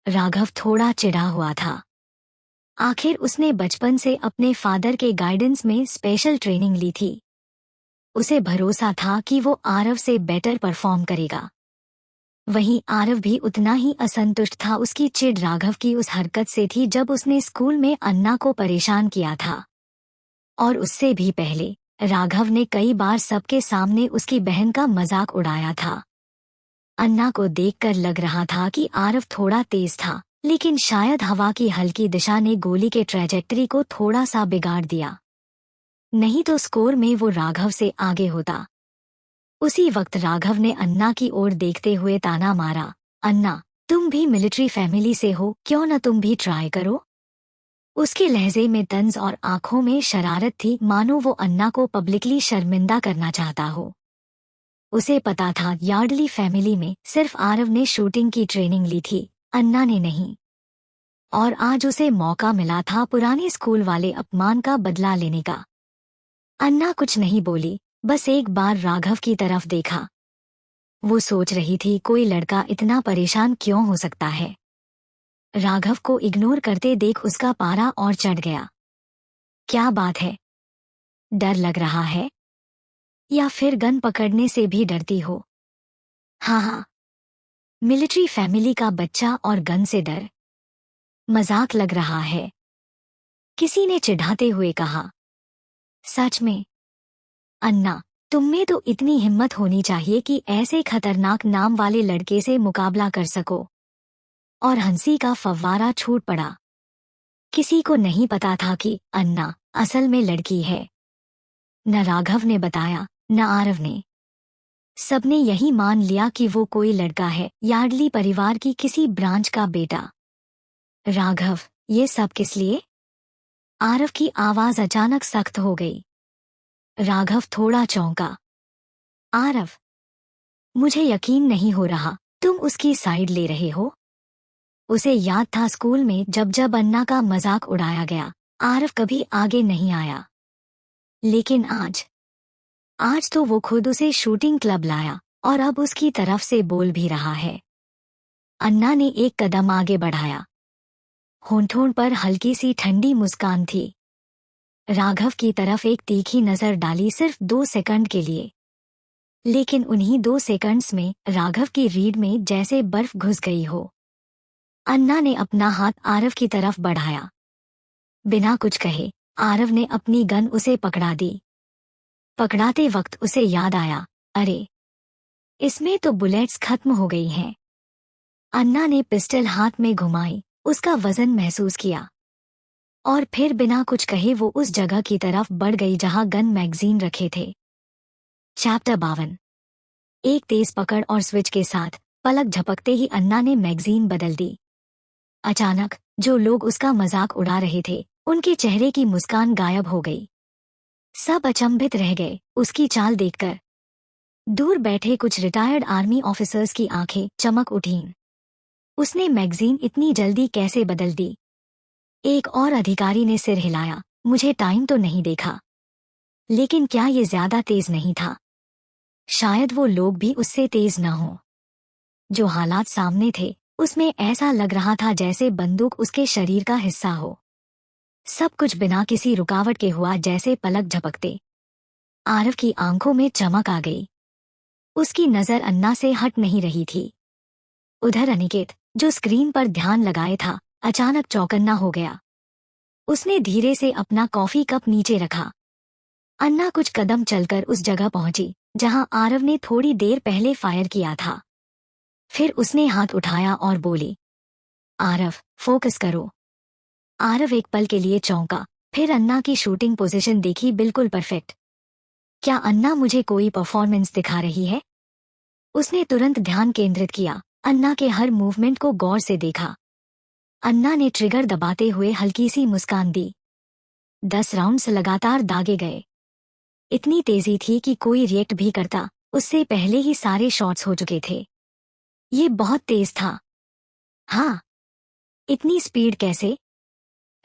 राघव थोड़ा चिढ़ा हुआ था। आखिर उसने बचपन से अपने फादर के गाइडेंस में स्पेशल ट्रेनिंग ली थी। उसे भरोसा था कि वो आरव से बेटर परफॉर्म करेगा। वहीं आरव भी उतना ही असंतुष्ट था। उसकी चिढ़ राघव की उस हरकत से थी जब उसने स्कूल में अन्ना को परेशान किया था। और उससे भी पहले राघव ने कई बार सबके सामने उसकी बहन का मजाक उड़ाया था। अन्ना को देखकर लग रहा था कि आरव थोड़ा तेज था, लेकिन शायद हवा की हल्की दिशा ने गोली के ट्रैजेक्टरी को थोड़ा सा बिगाड़ दिया। नहीं तो स्कोर में वो राघव से आगे होता। उसी वक्त राघव ने अन्ना की ओर देखते हुए ताना मारा, अन्ना, तुम भी मिलिट्री फैमिली से हो, क्यों न तुम भी ट्राई करो। उसके लहजे में तंज और आंखों में शरारत थी, मानो वो अन्ना को पब्लिकली शर्मिंदा करना चाहता हो। उसे पता था यार्डली फैमिली में सिर्फ आरव ने शूटिंग की ट्रेनिंग ली थी, अन्ना ने नहीं। और आज उसे मौका मिला था पुराने स्कूल वाले अपमान का बदला लेने का। अन्ना कुछ नहीं बोली, बस एक बार राघव की तरफ देखा। वो सोच रही थी कोई लड़का इतना परेशान क्यों हो सकता है। राघव को इग्नोर करते देख उसका पारा और चढ़ गया। क्या बात है? डर लग रहा है? या फिर गन पकड़ने से भी डरती हो? हाँ, मिलिट्री फैमिली का बच्चा और गन से डर? मजाक लग रहा है, किसी ने चिढ़ाते हुए कहा। सच में? अन्ना, तुम में तो इतनी हिम्मत होनी चाहिए कि ऐसे खतरनाक नाम वाले लड़के से मुकाबला कर सको। और हंसी का फव्वारा छूट पड़ा। किसी को नहीं पता था कि अन्ना असल में लड़की है। न राघव ने बताया, न आरव ने। सबने यही मान लिया कि वो कोई लड़का है, यार्डली परिवार की किसी ब्रांच का बेटा। राघव, ये सब किस लिए? आरव की आवाज अचानक सख्त हो गई। राघव थोड़ा चौंका। आरव, मुझे यकीन नहीं हो रहा तुम उसकी साइड ले रहे हो। उसे याद था स्कूल में जब जब अन्ना का मजाक उड़ाया गया, आरव कभी आगे नहीं आया। लेकिन आज तो वो खुद उसे शूटिंग क्लब लाया और अब उसकी तरफ से बोल भी रहा है। अन्ना ने एक कदम आगे बढ़ाया। होंठों पर हल्की सी ठंडी मुस्कान थी। राघव की तरफ एक तीखी नजर डाली, सिर्फ 2 सेकंड के लिए। लेकिन उन्हीं 2 सेकंड्स में राघव की रीढ़ में जैसे बर्फ घुस गई हो। अन्ना ने अपना हाथ आरव की तरफ बढ़ाया। बिना कुछ कहे आरव ने अपनी गन उसे पकड़ा दी। पकड़ाते वक्त उसे याद आया, अरे इसमें तो बुलेट्स खत्म हो गई हैं। अन्ना ने पिस्टल हाथ में घुमाई, उसका वजन महसूस किया और फिर बिना कुछ कहे वो उस जगह की तरफ बढ़ गई जहां गन मैगजीन रखे थे। चैप्टर 52। एक तेज पकड़ और स्विच के साथ पलक झपकते ही अन्ना ने मैगजीन बदल दी। अचानक जो लोग उसका मजाक उड़ा रहे थे उनके चेहरे की मुस्कान गायब हो गई। सब अचंभित रह गए उसकी चाल देखकर। दूर बैठे कुछ रिटायर्ड आर्मी ऑफिसर्स की आंखें चमक उठीं। उसने मैगजीन इतनी जल्दी कैसे बदल दी? एक और अधिकारी ने सिर हिलाया, मुझे टाइम तो नहीं देखा, लेकिन क्या ये ज्यादा तेज नहीं था? शायद वो लोग भी उससे तेज न हों। जो हालात सामने थे उसमें ऐसा लग रहा था जैसे बंदूक उसके शरीर का हिस्सा हो। सब कुछ बिना किसी रुकावट के हुआ जैसे पलक झपकते। आरव की आंखों में चमक आ गई। उसकी नजर अन्ना से हट नहीं रही थी। उधर अनिकेत, जो स्क्रीन पर ध्यान लगाए था, अचानक चौकन्ना हो गया। उसने धीरे से अपना कॉफी कप नीचे रखा। अन्ना कुछ कदम चलकर उस जगह पहुंची जहां आरव ने थोड़ी देर पहले फायर किया था। फिर उसने हाथ उठाया और बोली, आरव फोकस करो। आरव एक पल के लिए चौंका, फिर अन्ना की शूटिंग पोजीशन देखी, बिल्कुल परफेक्ट। क्या अन्ना मुझे कोई परफॉर्मेंस दिखा रही है? उसने तुरंत ध्यान केंद्रित किया, अन्ना के हर मूवमेंट को गौर से देखा। अन्ना ने ट्रिगर दबाते हुए हल्की सी मुस्कान दी। 10 राउंड्स लगातार दागे गए। इतनी तेजी थी कि कोई रिएक्ट भी करता उससे पहले ही सारे शॉट्स हो चुके थे। ये बहुत तेज था। हाँ, इतनी स्पीड कैसे?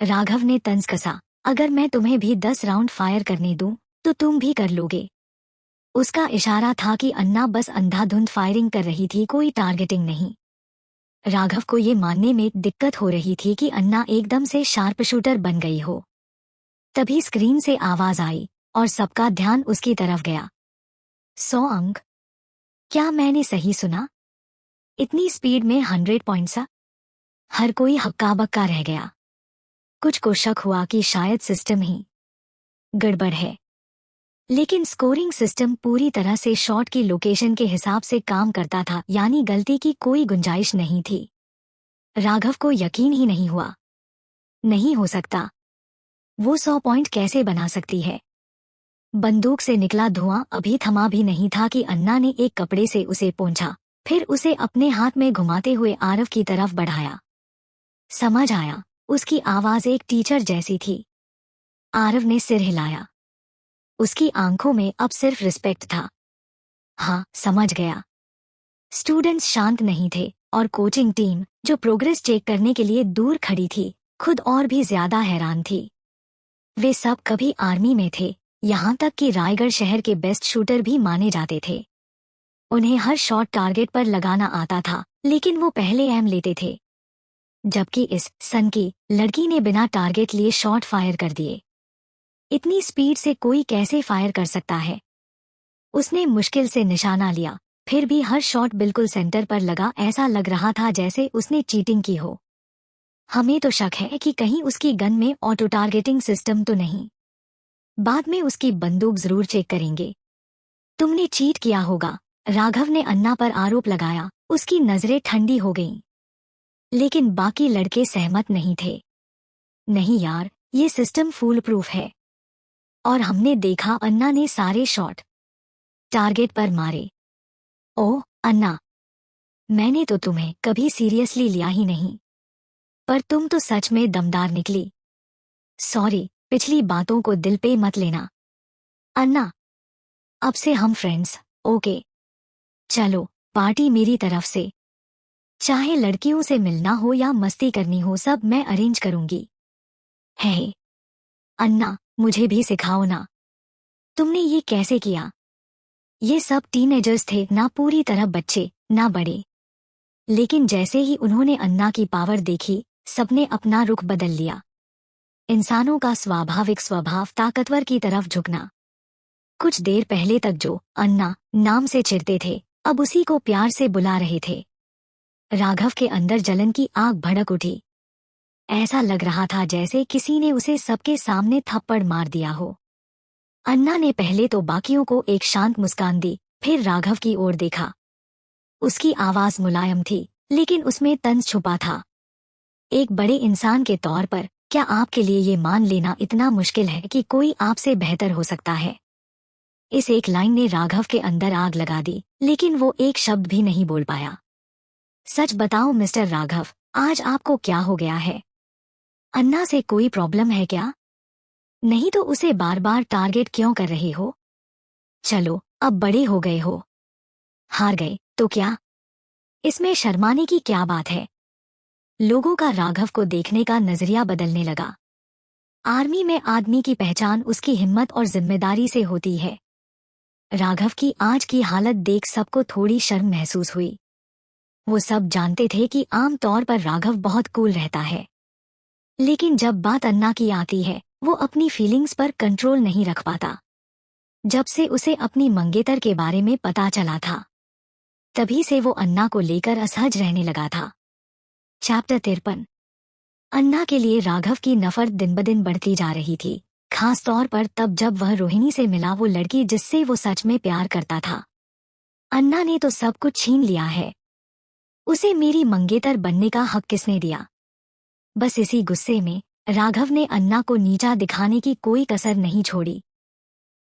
राघव ने तंज कसा, अगर मैं तुम्हें भी 10 राउंड फायर करने दूं तो तुम भी कर लोगे। उसका इशारा था कि अन्ना बस अंधाधुंध फायरिंग कर रही थी, कोई टारगेटिंग नहीं। राघव को ये मानने में दिक्कत हो रही थी कि अन्ना एकदम से शार्प शूटर बन गई हो। तभी स्क्रीन से आवाज आई और सबका ध्यान उसकी तरफ गया। 100 अंक? क्या मैंने सही सुना? इतनी स्पीड में 100 पॉइंट्स? हर कोई हक्का बक्का रह गया। कुछ को शक हुआ कि शायद सिस्टम ही गड़बड़ है, लेकिन स्कोरिंग सिस्टम पूरी तरह से शॉट की लोकेशन के हिसाब से काम करता था, यानी गलती की कोई गुंजाइश नहीं थी। राघव को यकीन ही नहीं हुआ। नहीं हो सकता, वो 100 पॉइंट कैसे बना सकती है? बंदूक से निकला धुआं अभी थमा भी नहीं था कि अन्ना ने एक कपड़े से उसे पोंछा, फिर उसे अपने हाथ में घुमाते हुए आरव की तरफ बढ़ाया। समझ आया, उसकी आवाज एक टीचर जैसी थी। आरव ने सिर हिलाया। उसकी आंखों में अब सिर्फ रिस्पेक्ट था। हाँ, समझ गया। स्टूडेंट्स शांत नहीं थे और कोचिंग टीम, जो प्रोग्रेस चेक करने के लिए दूर खड़ी थी, खुद और भी ज्यादा हैरान थी। वे सब कभी आर्मी में थे, यहाँ तक कि रायगढ़ शहर के बेस्ट शूटर भी माने जाते थे। उन्हें हर शॉट टारगेट पर लगाना आता था, लेकिन वो पहले एम लेते थे। जबकि इस सन की लड़की ने बिना टारगेट लिए शॉट फायर कर दिए। इतनी स्पीड से कोई कैसे फायर कर सकता है? उसने मुश्किल से निशाना लिया, फिर भी हर शॉट बिल्कुल सेंटर पर लगा। ऐसा लग रहा था जैसे उसने चीटिंग की हो। हमें तो शक है कि कहीं उसकी गन में ऑटो टारगेटिंग सिस्टम तो नहीं। बाद में उसकी बंदूक जरूर चेक करेंगे। तुमने चीट किया होगा, राघव ने अन्ना पर आरोप लगाया। उसकी नजरें ठंडी हो गईं। लेकिन बाकी लड़के सहमत नहीं थे। नहीं यार, ये सिस्टम फूल प्रूफ है। और हमने देखा अन्ना ने सारे शॉट टारगेट पर मारे। ओह अन्ना, मैंने तो तुम्हें कभी सीरियसली लिया ही नहीं, पर तुम तो सच में दमदार निकली। सॉरी, पिछली बातों को दिल पे मत लेना। अन्ना, अब से हम फ्रेंड्स, ओके? चलो, पार्टी मेरी तरफ से। चाहे लड़कियों से मिलना हो या मस्ती करनी हो, सब मैं अरेंज करूंगी। है अन्ना, मुझे भी सिखाओ ना। तुमने ये कैसे किया? ये सब टीनेजर्स थे, ना पूरी तरह बच्चे ना बड़े। लेकिन जैसे ही उन्होंने अन्ना की पावर देखी, सबने अपना रुख बदल लिया। इंसानों का स्वाभाविक स्वभाव ताकतवर की तरफ झुकना। कुछ देर पहले तक जो अन्ना नाम से चिढ़ते थे, अब उसी को प्यार से बुला रहे थे। राघव के अंदर जलन की आग भड़क उठी। ऐसा लग रहा था जैसे किसी ने उसे सबके सामने थप्पड़ मार दिया हो। अन्ना ने पहले तो बाकियों को एक शांत मुस्कान दी, फिर राघव की ओर देखा। उसकी आवाज मुलायम थी, लेकिन उसमें तंज छुपा था। एक बड़े इंसान के तौर पर क्या आपके लिए ये मान लेना इतना मुश्किल है कि कोई आपसे बेहतर हो सकता है? इस एक लाइन ने राघव के अंदर आग लगा दी, लेकिन वो एक शब्द भी नहीं बोल पाया। सच बताओ मिस्टर राघव, आज आपको क्या हो गया है? अन्ना से कोई प्रॉब्लम है क्या? नहीं तो उसे बार बार टारगेट क्यों कर रहे हो? चलो, अब बड़े हो गए हो। हार गए तो क्या? इसमें शर्माने की क्या बात है? लोगों का राघव को देखने का नजरिया बदलने लगा। आर्मी में आदमी की पहचान उसकी हिम्मत और जिम्मेदारी से होती है। राघव की आज की हालत देख सबको थोड़ी शर्म महसूस हुई। वो सब जानते थे कि आम तौर पर राघव बहुत कूल रहता है, लेकिन जब बात अन्ना की आती है, वो अपनी फीलिंग्स पर कंट्रोल नहीं रख पाता। जब से उसे अपनी मंगेतर के बारे में पता चला था, तभी से वो अन्ना को लेकर असहज रहने लगा था। चैप्टर 53। अन्ना के लिए राघव की नफरत दिन ब दिन बढ़ती जा रही थी, खास तौर पर तब जब वह रोहिणी से मिला, वो लड़की जिससे वो सच में प्यार करता था। अन्ना ने तो सब कुछ छीन लिया है। उसे मेरी मंगेतर बनने का हक किसने दिया? बस इसी गुस्से में राघव ने अन्ना को नीचा दिखाने की कोई कसर नहीं छोड़ी।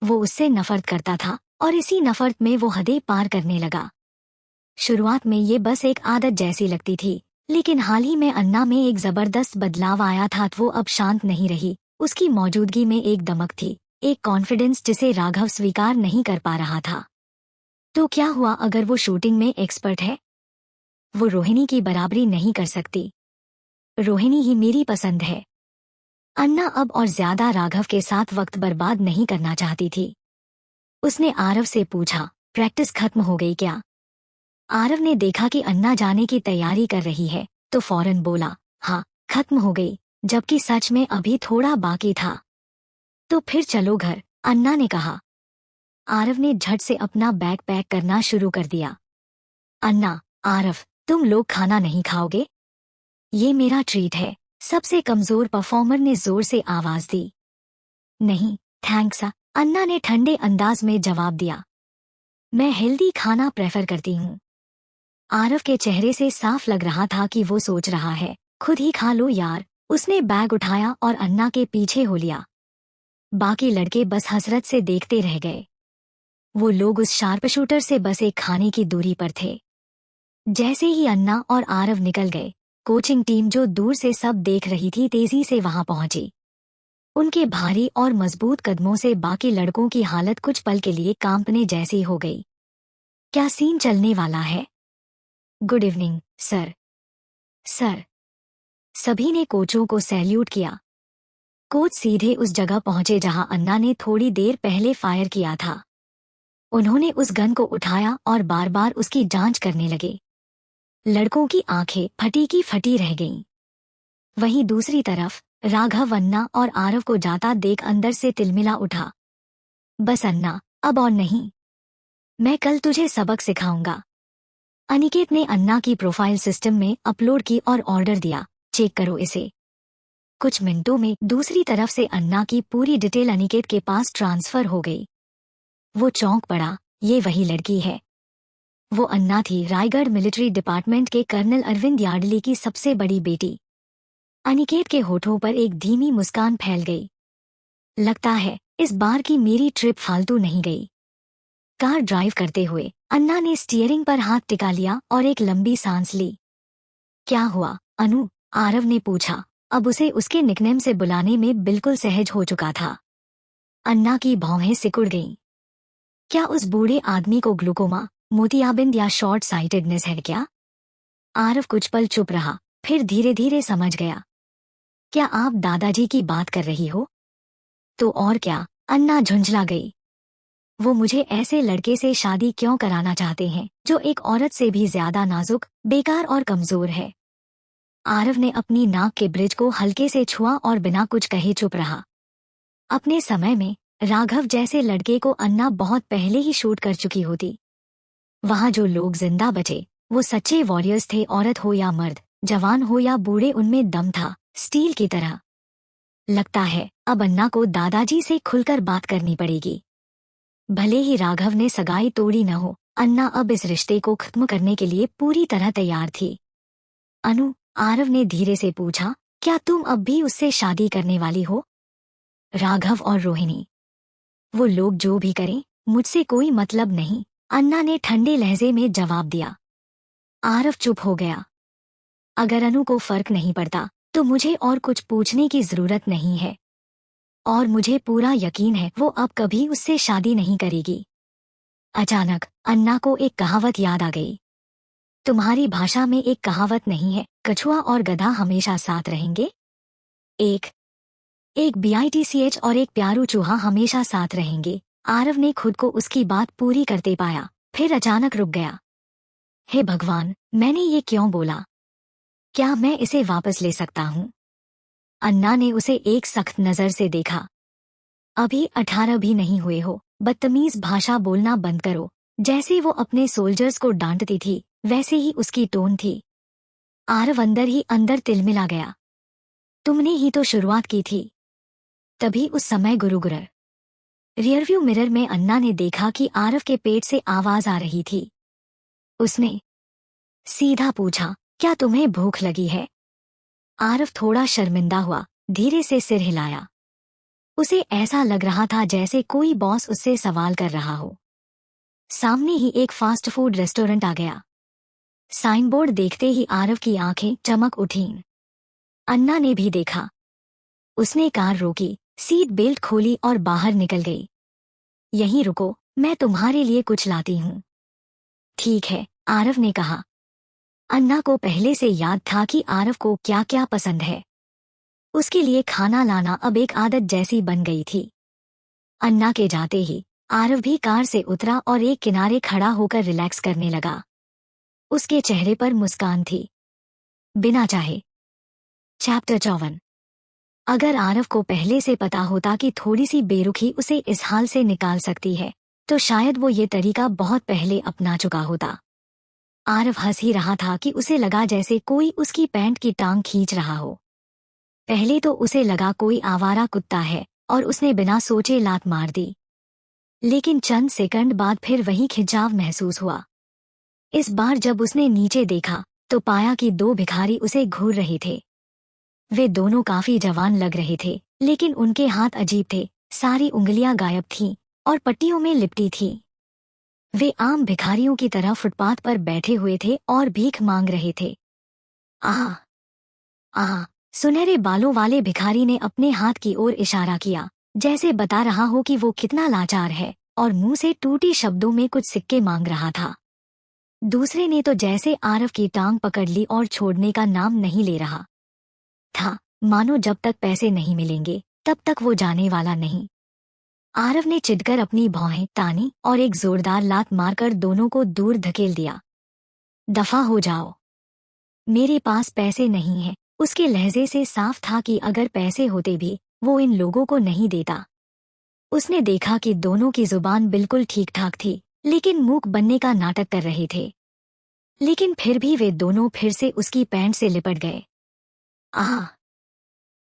वो उससे नफरत करता था और इसी नफरत में वो हदें पार करने लगा। शुरुआत में ये बस एक आदत जैसी लगती थी, लेकिन हाल ही में अन्ना में एक जबरदस्त बदलाव आया था। वो अब शांत नहीं रही, उसकी मौजूदगी में एक दमक थी, एक कॉन्फिडेंस जिसे राघव स्वीकार नहीं कर पा रहा था। तो क्या हुआ अगर वो शूटिंग में एक्सपर्ट है? वो रोहिणी की बराबरी नहीं कर सकती। रोहिणी ही मेरी पसंद है। अन्ना अब और ज्यादा राघव के साथ वक्त बर्बाद नहीं करना चाहती थी। उसने आरव से पूछा, प्रैक्टिस खत्म हो गई क्या? आरव ने देखा कि अन्ना जाने की तैयारी कर रही है, तो फौरन बोला, हाँ, खत्म हो गई, जबकि सच में अभी थोड़ा बाकी था। तो फिर चलो घर, अन्ना ने कहा। आरव ने झट से अपना बैग पैक करना शुरू कर दिया। अन्ना, आरव, तुम लोग खाना नहीं खाओगे? ये मेरा ट्रीट है, सबसे कमजोर परफॉर्मर ने जोर से आवाज दी। नहीं, थैंक्स, अन्ना ने ठंडे अंदाज में जवाब दिया। मैं हेल्दी खाना प्रेफर करती हूँ। आरव के चेहरे से साफ लग रहा था कि वो सोच रहा है, खुद ही खा लो यार। उसने बैग उठाया और अन्ना के पीछे हो लिया। बाकी लड़के बस हसरत से देखते रह गए। वो लोग उस शार्प शूटर से बस एक खाने की दूरी पर थे। जैसे ही अन्ना और आरव निकल गए, कोचिंग टीम जो दूर से सब देख रही थी तेजी से वहां पहुंची। उनके भारी और मजबूत कदमों से बाकी लड़कों की हालत कुछ पल के लिए कांपने जैसी हो गई। क्या सीन चलने वाला है? Good evening sir. सर। सभी ने कोचों को सैल्यूट किया। कोच सीधे उस जगह पहुंचे जहां अन्ना ने थोड़ी देर पहले फायर किया था। उन्होंने उस गन को उठाया और बार बार उसकी जांच करने लगे। लड़कों की आंखें फटी की फटी रह गईं। वहीं दूसरी तरफ राघव अन्ना और आरव को जाता देख अंदर से तिलमिला उठा। बस अन्ना, अब और नहीं। मैं कल तुझे सबक सिखाऊंगा। अनिकेत ने अन्ना की प्रोफाइल सिस्टम में अपलोड की और ऑर्डर दिया, चेक करो इसे। कुछ मिनटों में दूसरी तरफ से अन्ना की पूरी डिटेल अनिकेत के पास ट्रांसफर हो गई। वो चौंक पड़ा, ये वही लड़की है। वो अन्ना थी, रायगढ़ मिलिट्री डिपार्टमेंट के कर्नल अरविंद यार्डली की सबसे बड़ी बेटी। अनिकेत के होठों पर एक धीमी मुस्कान फैल गई। लगता है इस बार की मेरी ट्रिप फालतू नहीं गई। कार ड्राइव करते हुए अन्ना ने स्टीयरिंग पर हाथ टिका लिया और एक लंबी सांस ली। क्या हुआ अनु? आरव ने पूछा। अब उसे उसके निकनेम से बुलाने में बिल्कुल सहज हो चुका था। अन्ना की भौहें सिकुड़ गईं। क्या उस बूढ़े आदमी को ग्लूकोमा, मोतियाबिंद या शॉर्ट साइटेडनेस है क्या? आरव कुछ पल चुप रहा, फिर धीरे धीरे समझ गया। क्या आप दादाजी की बात कर रही हो? तो और क्या, अन्ना झुंझला गई। वो मुझे ऐसे लड़के से शादी क्यों कराना चाहते हैं जो एक औरत से भी ज्यादा नाजुक, बेकार और कमजोर है? आरव ने अपनी नाक के ब्रिज को हल्के से छुआ और बिना कुछ कहे चुप रहा। अपने समय में राघव जैसे लड़के को अन्ना बहुत पहले ही शूट कर चुकी होती। वहां जो लोग जिंदा बचे वो सच्चे वॉरियर्स थे। औरत हो या मर्द, जवान हो या बूढ़े, उनमें दम था, स्टील की तरह। लगता है अब अन्ना को दादाजी से खुलकर बात करनी पड़ेगी। भले ही राघव ने सगाई तोड़ी न हो, अन्ना अब इस रिश्ते को खत्म करने के लिए पूरी तरह तैयार थी। अनु, आरव ने धीरे से पूछा, क्या तुम अब भी उससे शादी करने वाली हो? राघव और रोहिणी, वो लोग जो भी करें, मुझसे कोई मतलब नहीं, अन्ना ने ठंडे लहजे में जवाब दिया। आरव चुप हो गया। अगर अनु को फर्क नहीं पड़ता तो मुझे और कुछ पूछने की जरूरत नहीं है, और मुझे पूरा यकीन है वो अब कभी उससे शादी नहीं करेगी। अचानक अन्ना को एक कहावत याद आ गई। तुम्हारी भाषा में एक कहावत नहीं है, कछुआ और गधा हमेशा साथ रहेंगे? एक BITCH और एक प्यारू चूहा हमेशा साथ रहेंगे। आरव ने खुद को उसकी बात पूरी करते पाया, फिर अचानक रुक गया। हे भगवान, मैंने ये क्यों बोला? क्या मैं इसे वापस ले सकता हूँ? अन्ना ने उसे एक सख्त नजर से देखा। अभी 18 भी नहीं हुए हो, बदतमीज भाषा बोलना बंद करो। जैसे वो अपने सोल्जर्स को डांटती थी, वैसे ही उसकी टोन थी। आरव अंदर ही अंदर तिलमिला गया। तुमने ही तो शुरुआत की थी। तभी उस समय गुरुगुरर रियरव्यू मिरर में अन्ना ने देखा कि आरव के पेट से आवाज आ रही थी। उसने सीधा पूछा, क्या तुम्हें भूख लगी है? आरव थोड़ा शर्मिंदा हुआ, धीरे से सिर हिलाया। उसे ऐसा लग रहा था जैसे कोई बॉस उससे सवाल कर रहा हो। सामने ही एक फास्ट फूड रेस्टोरेंट आ गया। साइन बोर्ड देखते ही आरव की आंखें चमक उठीं। अन्ना ने भी देखा। उसने कार रोकी, सीट बेल्ट खोली और बाहर निकल गई। यहीं रुको, मैं तुम्हारे लिए कुछ लाती हूँ। ठीक है, आरव ने कहा। अन्ना को पहले से याद था कि आरव को क्या क्या पसंद है। उसके लिए खाना लाना अब एक आदत जैसी बन गई थी। अन्ना के जाते ही आरव भी कार से उतरा और एक किनारे खड़ा होकर रिलैक्स करने लगा। उसके चेहरे पर मुस्कान थी, बिना चाहे। चैप्टर 54। अगर आरव को पहले से पता होता कि थोड़ी सी बेरुखी उसे इस हाल से निकाल सकती है, तो शायद वो ये तरीका बहुत पहले अपना चुका होता। आरव हंस ही रहा था कि उसे लगा जैसे कोई उसकी पैंट की टांग खींच रहा हो। पहले तो उसे लगा कोई आवारा कुत्ता है और उसने बिना सोचे लात मार दी। लेकिन चंद सेकंड बाद फिर वही खिंचाव महसूस हुआ। इस बार जब उसने नीचे देखा तो पाया कि 2 भिखारी उसे घूर रहे थे। वे दोनों काफी जवान लग रहे थे, लेकिन उनके हाथ अजीब थे, सारी उंगलियां गायब थीं और पट्टियों में लिपटी थीं। वे आम भिखारियों की तरह फुटपाथ पर बैठे हुए थे और भीख मांग रहे थे। आह आह, सुनहरे बालों वाले भिखारी ने अपने हाथ की ओर इशारा किया, जैसे बता रहा हो कि वो कितना लाचार है, और मुंह से टूटी शब्दों में कुछ सिक्के मांग रहा था। दूसरे ने तो जैसे आरव की टांग पकड़ ली और छोड़ने का नाम नहीं ले रहा था, मानो जब तक पैसे नहीं मिलेंगे तब तक वो जाने वाला नहीं। आरव ने चिढ़कर अपनी भौहें तानी और एक जोरदार लात मारकर दोनों को दूर धकेल दिया। दफा हो जाओ, मेरे पास पैसे नहीं हैं। उसके लहजे से साफ था कि अगर पैसे होते भी वो इन लोगों को नहीं देता। उसने देखा कि दोनों की जुबान बिल्कुल ठीक ठाक थी, लेकिन मूक बनने का नाटक कर रहे थे। लेकिन फिर भी वे दोनों फिर से उसकी पैंट से लिपट गए। आह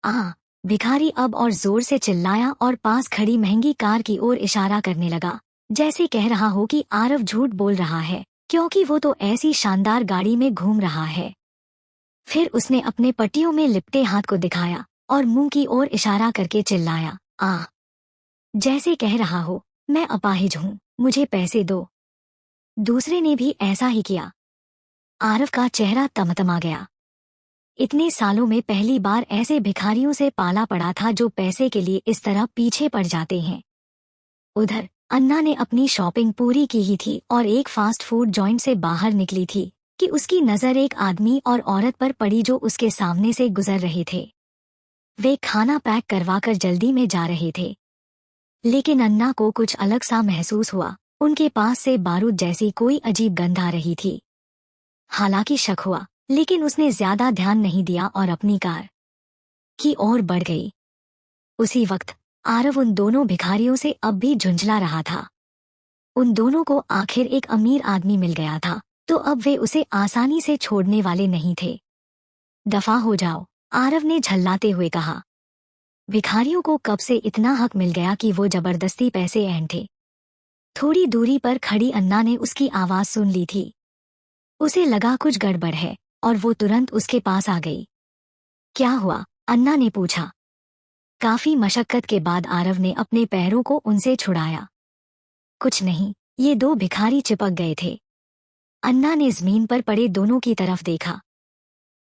आह, भिखारी अब और जोर से चिल्लाया और पास खड़ी महंगी कार की ओर इशारा करने लगा, जैसे कह रहा हो कि आरव झूठ बोल रहा है, क्योंकि वो तो ऐसी शानदार गाड़ी में घूम रहा है। फिर उसने अपने पट्टियों में लिपटे हाथ को दिखाया और मुंह की ओर इशारा करके चिल्लाया, आह, जैसे कह रहा हो, मैं अपाहिज हूँ, मुझे पैसे दो। दूसरे ने भी ऐसा ही किया। आरव का चेहरा तमतमा गया। इतने सालों में पहली बार ऐसे भिखारियों से पाला पड़ा था जो पैसे के लिए इस तरह पीछे पड़ जाते हैं। उधर अन्ना ने अपनी शॉपिंग पूरी की ही थी और एक फास्ट फूड जॉइंट से बाहर निकली थी कि उसकी नज़र एक आदमी और औरत पर पड़ी जो उसके सामने से गुजर रहे थे। वे खाना पैक करवाकर जल्दी में जा रहे थे, लेकिन अन्ना को कुछ अलग सा महसूस हुआ। उनके पास से बारूद जैसी कोई अजीब गंध आ रही थी। हालांकि शक हुआ, लेकिन उसने ज्यादा ध्यान नहीं दिया और अपनी कार की ओर बढ़ गई। उसी वक्त आरव उन दोनों भिखारियों से अब भी झुंझला रहा था। उन दोनों को आखिर एक अमीर आदमी मिल गया था, तो अब वे उसे आसानी से छोड़ने वाले नहीं थे। दफा हो जाओ, आरव ने झल्लाते हुए कहा। भिखारियों को कब से इतना हक मिल गया कि वो जबरदस्ती पैसे ऐंठे। थोड़ी दूरी पर खड़ी अन्ना ने उसकी आवाज सुन ली थी। उसे लगा कुछ गड़बड़ है और वो तुरंत उसके पास आ गई। क्या हुआ? अन्ना ने पूछा। काफी मशक्कत के बाद आरव ने अपने पैरों को उनसे छुड़ाया। कुछ नहीं, ये दो भिखारी चिपक गए थे। अन्ना ने जमीन पर पड़े दोनों की तरफ देखा।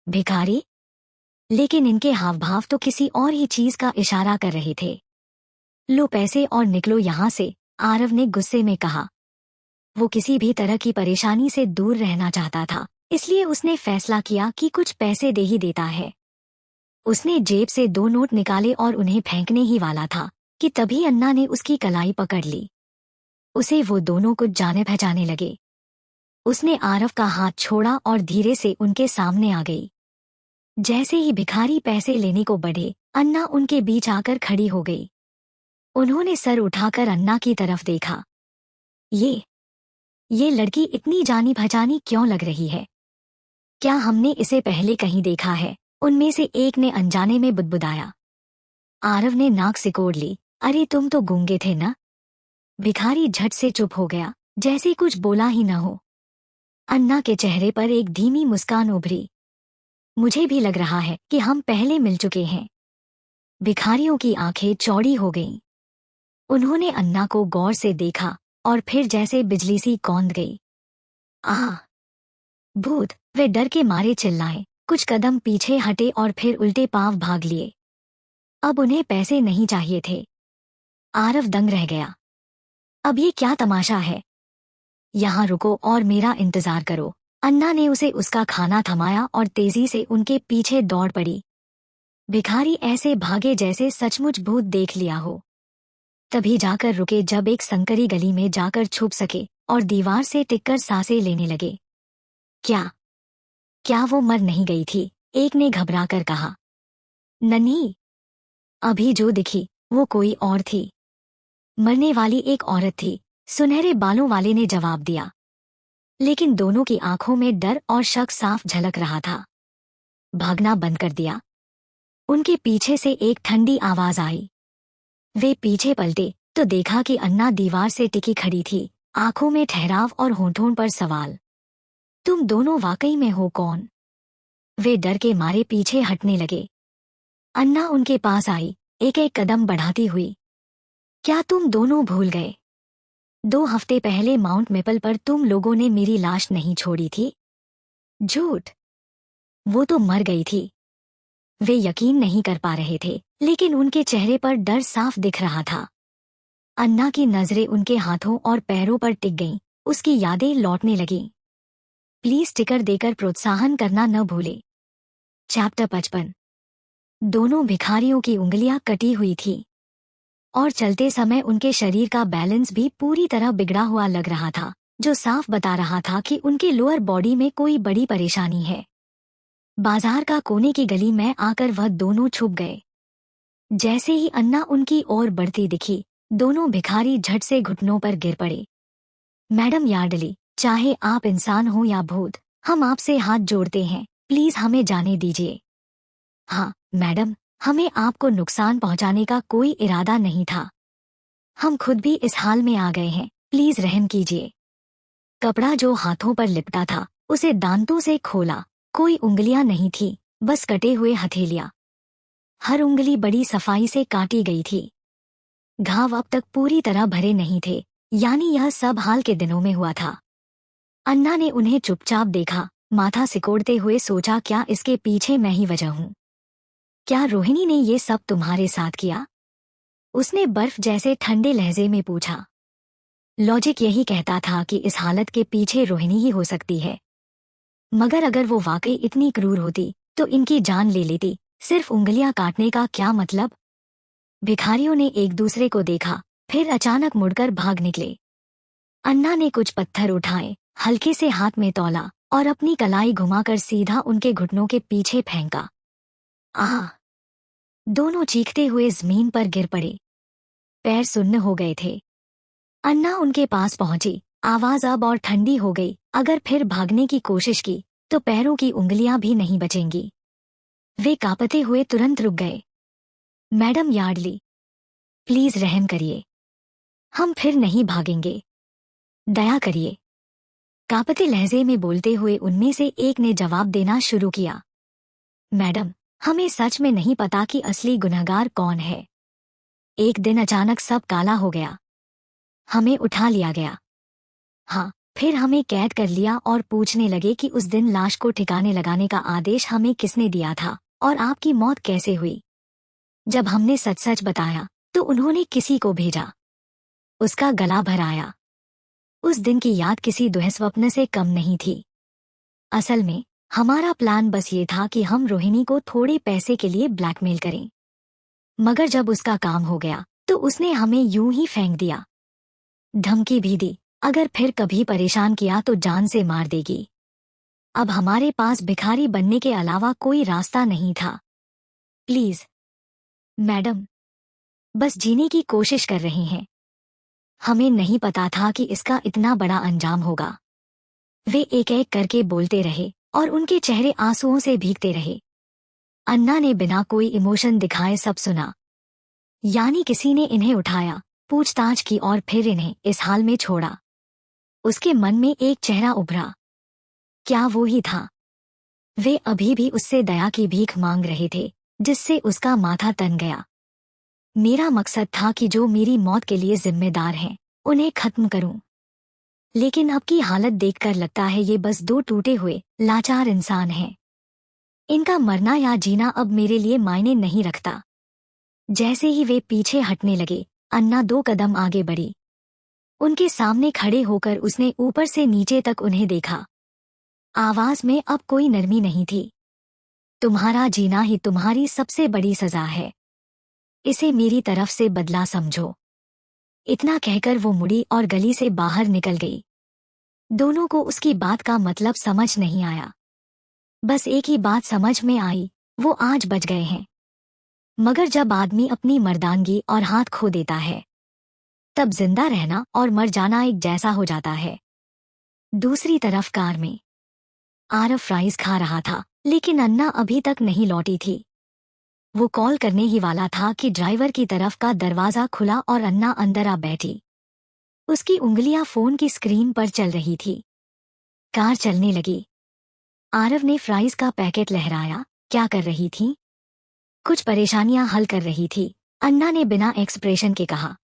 भिखारी? लेकिन इनके हाव भाव तो किसी और ही चीज का इशारा कर रहे थे। लो पैसे और निकलो यहां से, आरव ने गुस्से में कहा। वो किसी भी तरह की परेशानी से दूर रहना चाहता था, इसलिए उसने फैसला किया कि कुछ पैसे दे ही देता है। उसने जेब से 2 नोट निकाले और उन्हें फेंकने ही वाला था कि तभी अन्ना ने उसकी कलाई पकड़ ली। उसे वो दोनों कुछ जाने पहचाने लगे। उसने आरव का हाथ छोड़ा और धीरे से उनके सामने आ गई। जैसे ही भिखारी पैसे लेने को बढ़े, अन्ना उनके बीच आकर खड़ी हो गई। उन्होंने सर उठाकर अन्ना की तरफ देखा। ये लड़की इतनी जानी पहचानी क्यों लग रही है? क्या हमने इसे पहले कहीं देखा है? उनमें से एक ने अनजाने में बुदबुदाया। आरव ने नाक सिकोड़ ली। अरे तुम तो गूंगे थे ना? भिखारी झट से चुप हो गया, जैसे कुछ बोला ही न हो। अन्ना के चेहरे पर एक धीमी मुस्कान उभरी। मुझे भी लग रहा है कि हम पहले मिल चुके हैं। भिखारियों की आंखें चौड़ी हो गईं। उन्होंने अन्ना को गौर से देखा और फिर जैसे बिजली सी कौंध गई। आह! भूत! वे डर के मारे चिल्लाए, कुछ कदम पीछे हटे और फिर उल्टे पांव भाग लिए। अब उन्हें पैसे नहीं चाहिए थे। आरव दंग रह गया। अब ये क्या तमाशा है? यहाँ रुको और मेरा इंतजार करो। अन्ना ने उसे उसका खाना थमाया और तेजी से उनके पीछे दौड़ पड़ी। भिखारी ऐसे भागे जैसे सचमुच भूत देख लिया हो। तभी जाकर रुके जब एक संकरी गली में जाकर छुप सके और दीवार से टिककर सांसें लेने लगे। क्या वो मर नहीं गई थी? एक ने घबराकर कहा। नन्ही, अभी जो दिखी वो कोई और थी। मरने वाली एक औरत थी, सुनहरे बालों वाले ने जवाब दिया। लेकिन दोनों की आंखों में डर और शक साफ झलक रहा था। भागना बंद कर दिया? उनके पीछे से एक ठंडी आवाज आई। वे पीछे पलटे तो देखा कि अन्ना दीवार से टिकी खड़ी थी, आंखों में ठहराव और होठों पर सवाल। तुम दोनों वाकई में हो कौन? वे डर के मारे पीछे हटने लगे। अन्ना उनके पास आई, एक एक कदम बढ़ाती हुई। क्या तुम दोनों भूल गए? 2 हफ्ते पहले माउंट मेपल पर तुम लोगों ने मेरी लाश नहीं छोड़ी थी? झूठ! वो तो मर गई थी। वे यकीन नहीं कर पा रहे थे, लेकिन उनके चेहरे पर डर साफ दिख रहा था। अन्ना की नजरें उनके हाथों और पैरों पर टिक गईं, उसकी यादें लौटने लगीं। प्लीज स्टिकर देकर प्रोत्साहन करना न भूले। चैप्टर 55। दोनों भिखारियों की उंगलियां कटी हुई थी और चलते समय उनके शरीर का बैलेंस भी पूरी तरह बिगड़ा हुआ लग रहा था, जो साफ बता रहा था कि उनके लोअर बॉडी में कोई बड़ी परेशानी है। बाजार का कोने की गली में आकर वह दोनों छुप गए। जैसे ही अन्ना उनकी ओर बढ़ती दिखी, दोनों भिखारी झट से घुटनों पर गिर पड़े। मैडम यार्डली, चाहे आप इंसान हो या भूत, हम आपसे हाथ जोड़ते हैं, प्लीज हमें जाने दीजिए। हाँ मैडम, हमें आपको नुकसान पहुंचाने का कोई इरादा नहीं था। हम खुद भी इस हाल में आ गए हैं, प्लीज रहम कीजिए। कपड़ा जो हाथों पर लिपटा था उसे दांतों से खोला। कोई उंगलियां नहीं थी, बस कटे हुए हथेलियां। हर उंगली बड़ी सफाई से काटी गई थी। घाव अब तक पूरी तरह भरे नहीं थे, यानी यह सब हाल के दिनों में हुआ था। अन्ना ने उन्हें चुपचाप देखा, माथा सिकोड़ते हुए सोचा क्या इसके पीछे मैं ही वजह हूँ? क्या रोहिणी ने ये सब तुम्हारे साथ किया? उसने बर्फ जैसे ठंडे लहजे में पूछा। लॉजिक यही कहता था कि इस हालत के पीछे रोहिणी ही हो सकती है, मगर अगर वो वाकई इतनी क्रूर होती तो इनकी जान ले लेती। सिर्फ उंगलियां काटने का क्या मतलब? भिखारियों ने एक दूसरे को देखा, फिर अचानक मुड़कर भाग निकले। अन्ना ने कुछ पत्थर उठाए, हल्के से हाथ में तौला और अपनी कलाई घुमाकर सीधा उनके घुटनों के पीछे फेंका। आह! दोनों चीखते हुए जमीन पर गिर पड़े। पैर सुन्न हो गए थे। अन्ना उनके पास पहुंची, आवाज अब और ठंडी हो गई। अगर फिर भागने की कोशिश की तो पैरों की उंगलियां भी नहीं बचेंगी। वे कांपते हुए तुरंत रुक गए। मैडम यार्डली, प्लीज रहम करिए, हम फिर नहीं भागेंगे, दया करिए। कांपते लहजे में बोलते हुए उनमें से एक ने जवाब देना शुरू किया। मैडम, हमें सच में नहीं पता कि असली गुनहगार कौन है। एक दिन अचानक सब काला हो गया। हमें उठा लिया गया। हाँ, फिर हमें कैद कर लिया और पूछने लगे कि उस दिन लाश को ठिकाने लगाने का आदेश हमें किसने दिया था और आपकी मौत कैसे हुई। जब हमने सच सच बताया तो उन्होंने किसी को भेजा। उसका गला भर आया। उस दिन की याद किसी दुःस्वप्न से कम नहीं थी। असल में हमारा प्लान बस ये था कि हम रोहिणी को थोड़े पैसे के लिए ब्लैकमेल करें, मगर जब उसका काम हो गया तो उसने हमें यूं ही फेंक दिया। धमकी भी दी, अगर फिर कभी परेशान किया तो जान से मार देगी। अब हमारे पास भिखारी बनने के अलावा कोई रास्ता नहीं था। प्लीज मैडम, बस जीने की कोशिश कर रहे हैं। हमें नहीं पता था कि इसका इतना बड़ा अंजाम होगा। वे एक एक करके बोलते रहे और उनके चेहरे आंसुओं से भीगते रहे। अन्ना ने बिना कोई इमोशन दिखाए सब सुना। यानी किसी ने इन्हें उठाया, पूछताछ की और फिर इन्हें इस हाल में छोड़ा। उसके मन में एक चेहरा उभरा। क्या वो ही था? वे अभी भी उससे दया की भीख मांग रहे थे, जिससे उसका माथा तन गया। मेरा मकसद था कि जो मेरी मौत के लिए जिम्मेदार हैं, उन्हें खत्म करूं। लेकिन अब की हालत देखकर लगता है ये बस दो टूटे हुए, लाचार इंसान हैं। इनका मरना या जीना अब मेरे लिए मायने नहीं रखता। जैसे ही वे पीछे हटने लगे, अन्ना 2 कदम आगे बढ़ी। उनके सामने खड़े होकर उसने ऊपर से नीचे तक उन्हें देखा। आवाज में अब कोई नरमी नहीं थी। तुम्हारा जीना ही तुम्हारी सबसे बड़ी सजा है। इसे मेरी तरफ से बदला समझो। इतना कहकर वो मुड़ी और गली से बाहर निकल गई। दोनों को उसकी बात का मतलब समझ नहीं आया। बस एक ही बात समझ में आई, वो आज बच गए हैं। मगर जब आदमी अपनी मर्दानगी और हाथ खो देता है, तब जिंदा रहना और मर जाना एक जैसा हो जाता है। दूसरी तरफ कार में आरव फ्राइज खा रहा था, लेकिन अन्ना अभी तक नहीं लौटी थी। वो कॉल करने ही वाला था कि ड्राइवर की तरफ का दरवाजा खुला और अन्ना अंदर आ बैठी। उसकी उंगलियां फोन की स्क्रीन पर चल रही थी। कार चलने लगी। आरव ने फ्राइज का पैकेट लहराया। क्या कर रही थी? कुछ परेशानियां हल कर रही थी, अन्ना ने बिना एक्सप्रेशन के कहा।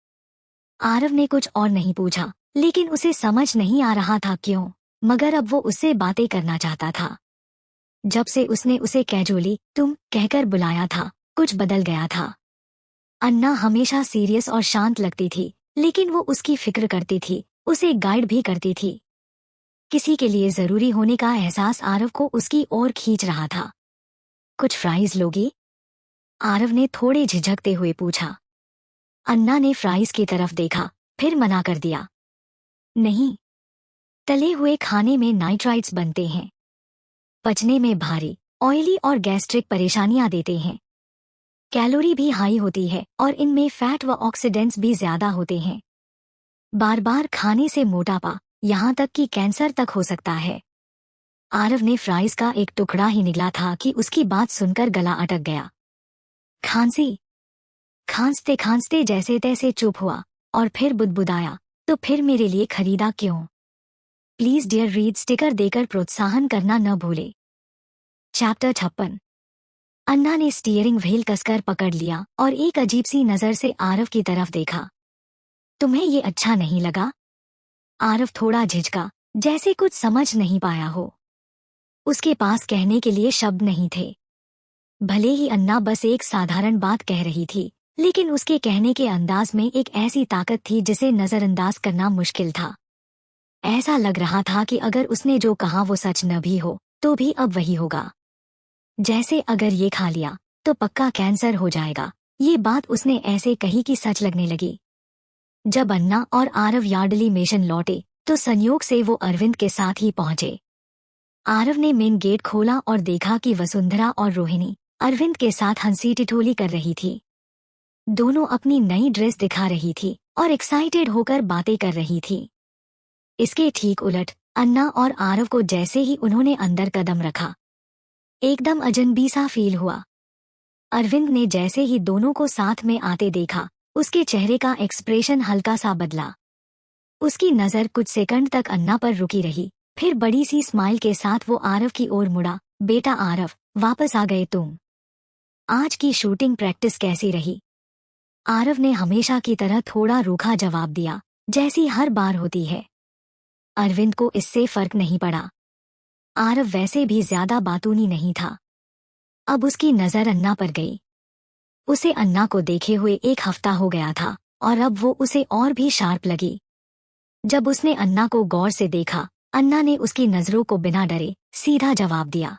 आरव ने कुछ और नहीं पूछा, लेकिन उसे समझ नहीं आ रहा था क्यों, मगर अब वो उससे बातें करना चाहता था। जब से उसने उसे कैजुअली तुम कहकर बुलाया था, कुछ बदल गया था। अन्ना हमेशा सीरियस और शांत लगती थी, लेकिन वो उसकी फिक्र करती थी, उसे गाइड भी करती थी। किसी के लिए जरूरी होने का एहसास आरव को उसकी ओर खींच रहा था। कुछ फ्राइज लोगी? आरव ने थोड़े झिझकते हुए पूछा। अन्ना ने फ्राइज की तरफ देखा, फिर मना कर दिया। नहीं, तले हुए खाने में नाइट्राइट्स बनते हैं, पचने में भारी, ऑयली और गैस्ट्रिक परेशानियां देते हैं। कैलोरी भी हाई होती है और इनमें फैट व ऑक्सीडेंट्स भी ज्यादा होते हैं। बार बार खाने से मोटापा, यहाँ तक कि कैंसर तक हो सकता है। आरव ने फ्राइज का एक टुकड़ा ही निगला था कि उसकी बात सुनकर गला अटक गया। खांसी। खांसते खांसते जैसे तैसे चुप हुआ और फिर बुदबुदाया, तो फिर मेरे लिए खरीदा क्यों? प्लीज डियर रीड स्टिकर देकर प्रोत्साहन करना न भूले। चैप्टर 56। अन्ना ने स्टीयरिंग व्हील कसकर पकड़ लिया और एक अजीब सी नजर से आरव की तरफ देखा। तुम्हें ये अच्छा नहीं लगा? आरव थोड़ा झिझका, जैसे कुछ समझ नहीं पाया हो। उसके पास कहने के लिए शब्द नहीं थे। भले ही अन्ना बस एक साधारण बात कह रही थी, लेकिन उसके कहने के अंदाज में एक ऐसी ताकत थी जिसे नजरअंदाज करना मुश्किल था। ऐसा लग रहा था कि अगर उसने जो कहा वो सच न भी हो, तो भी अब वही होगा। जैसे अगर ये खा लिया तो पक्का कैंसर हो जाएगा। ये बात उसने ऐसे कही कि सच लगने लगी। जब अन्ना और आरव यार्डली मेशन लौटे तो संयोग से वो अरविंद के साथ ही पहुंचे। आरव ने मेन गेट खोला और देखा कि वसुंधरा और रोहिणी अरविंद के साथ हंसी ठिठोली कर रही थी। दोनों अपनी नई ड्रेस दिखा रही थी और एक्साइटेड होकर बातें कर रही थी। इसके ठीक उलट अन्ना और आरव को जैसे ही उन्होंने अंदर कदम रखा, एकदम अजनबी सा फील हुआ। अरविंद ने जैसे ही दोनों को साथ में आते देखा, उसके चेहरे का एक्सप्रेशन हल्का सा बदला। उसकी नज़र कुछ सेकंड तक अन्ना पर रुकी रही, फिर बड़ी सी स्माइल के साथ वो आरव की ओर मुड़ा। बेटा आरव, वापस आ गए तुम। आज की शूटिंग प्रैक्टिस कैसी रही? आरव ने हमेशा की तरह थोड़ा रूखा जवाब दिया, जैसी हर बार होती है। अरविंद को इससे फर्क नहीं पड़ा। आरव वैसे भी ज्यादा बातूनी नहीं था। अब उसकी नजर अन्ना पर गई। उसे अन्ना को देखे हुए 1 हफ्ता हो गया था और अब वो उसे और भी शार्प लगी। जब उसने अन्ना को गौर से देखा, अन्ना ने उसकी नजरों को बिना डरे सीधा जवाब दिया।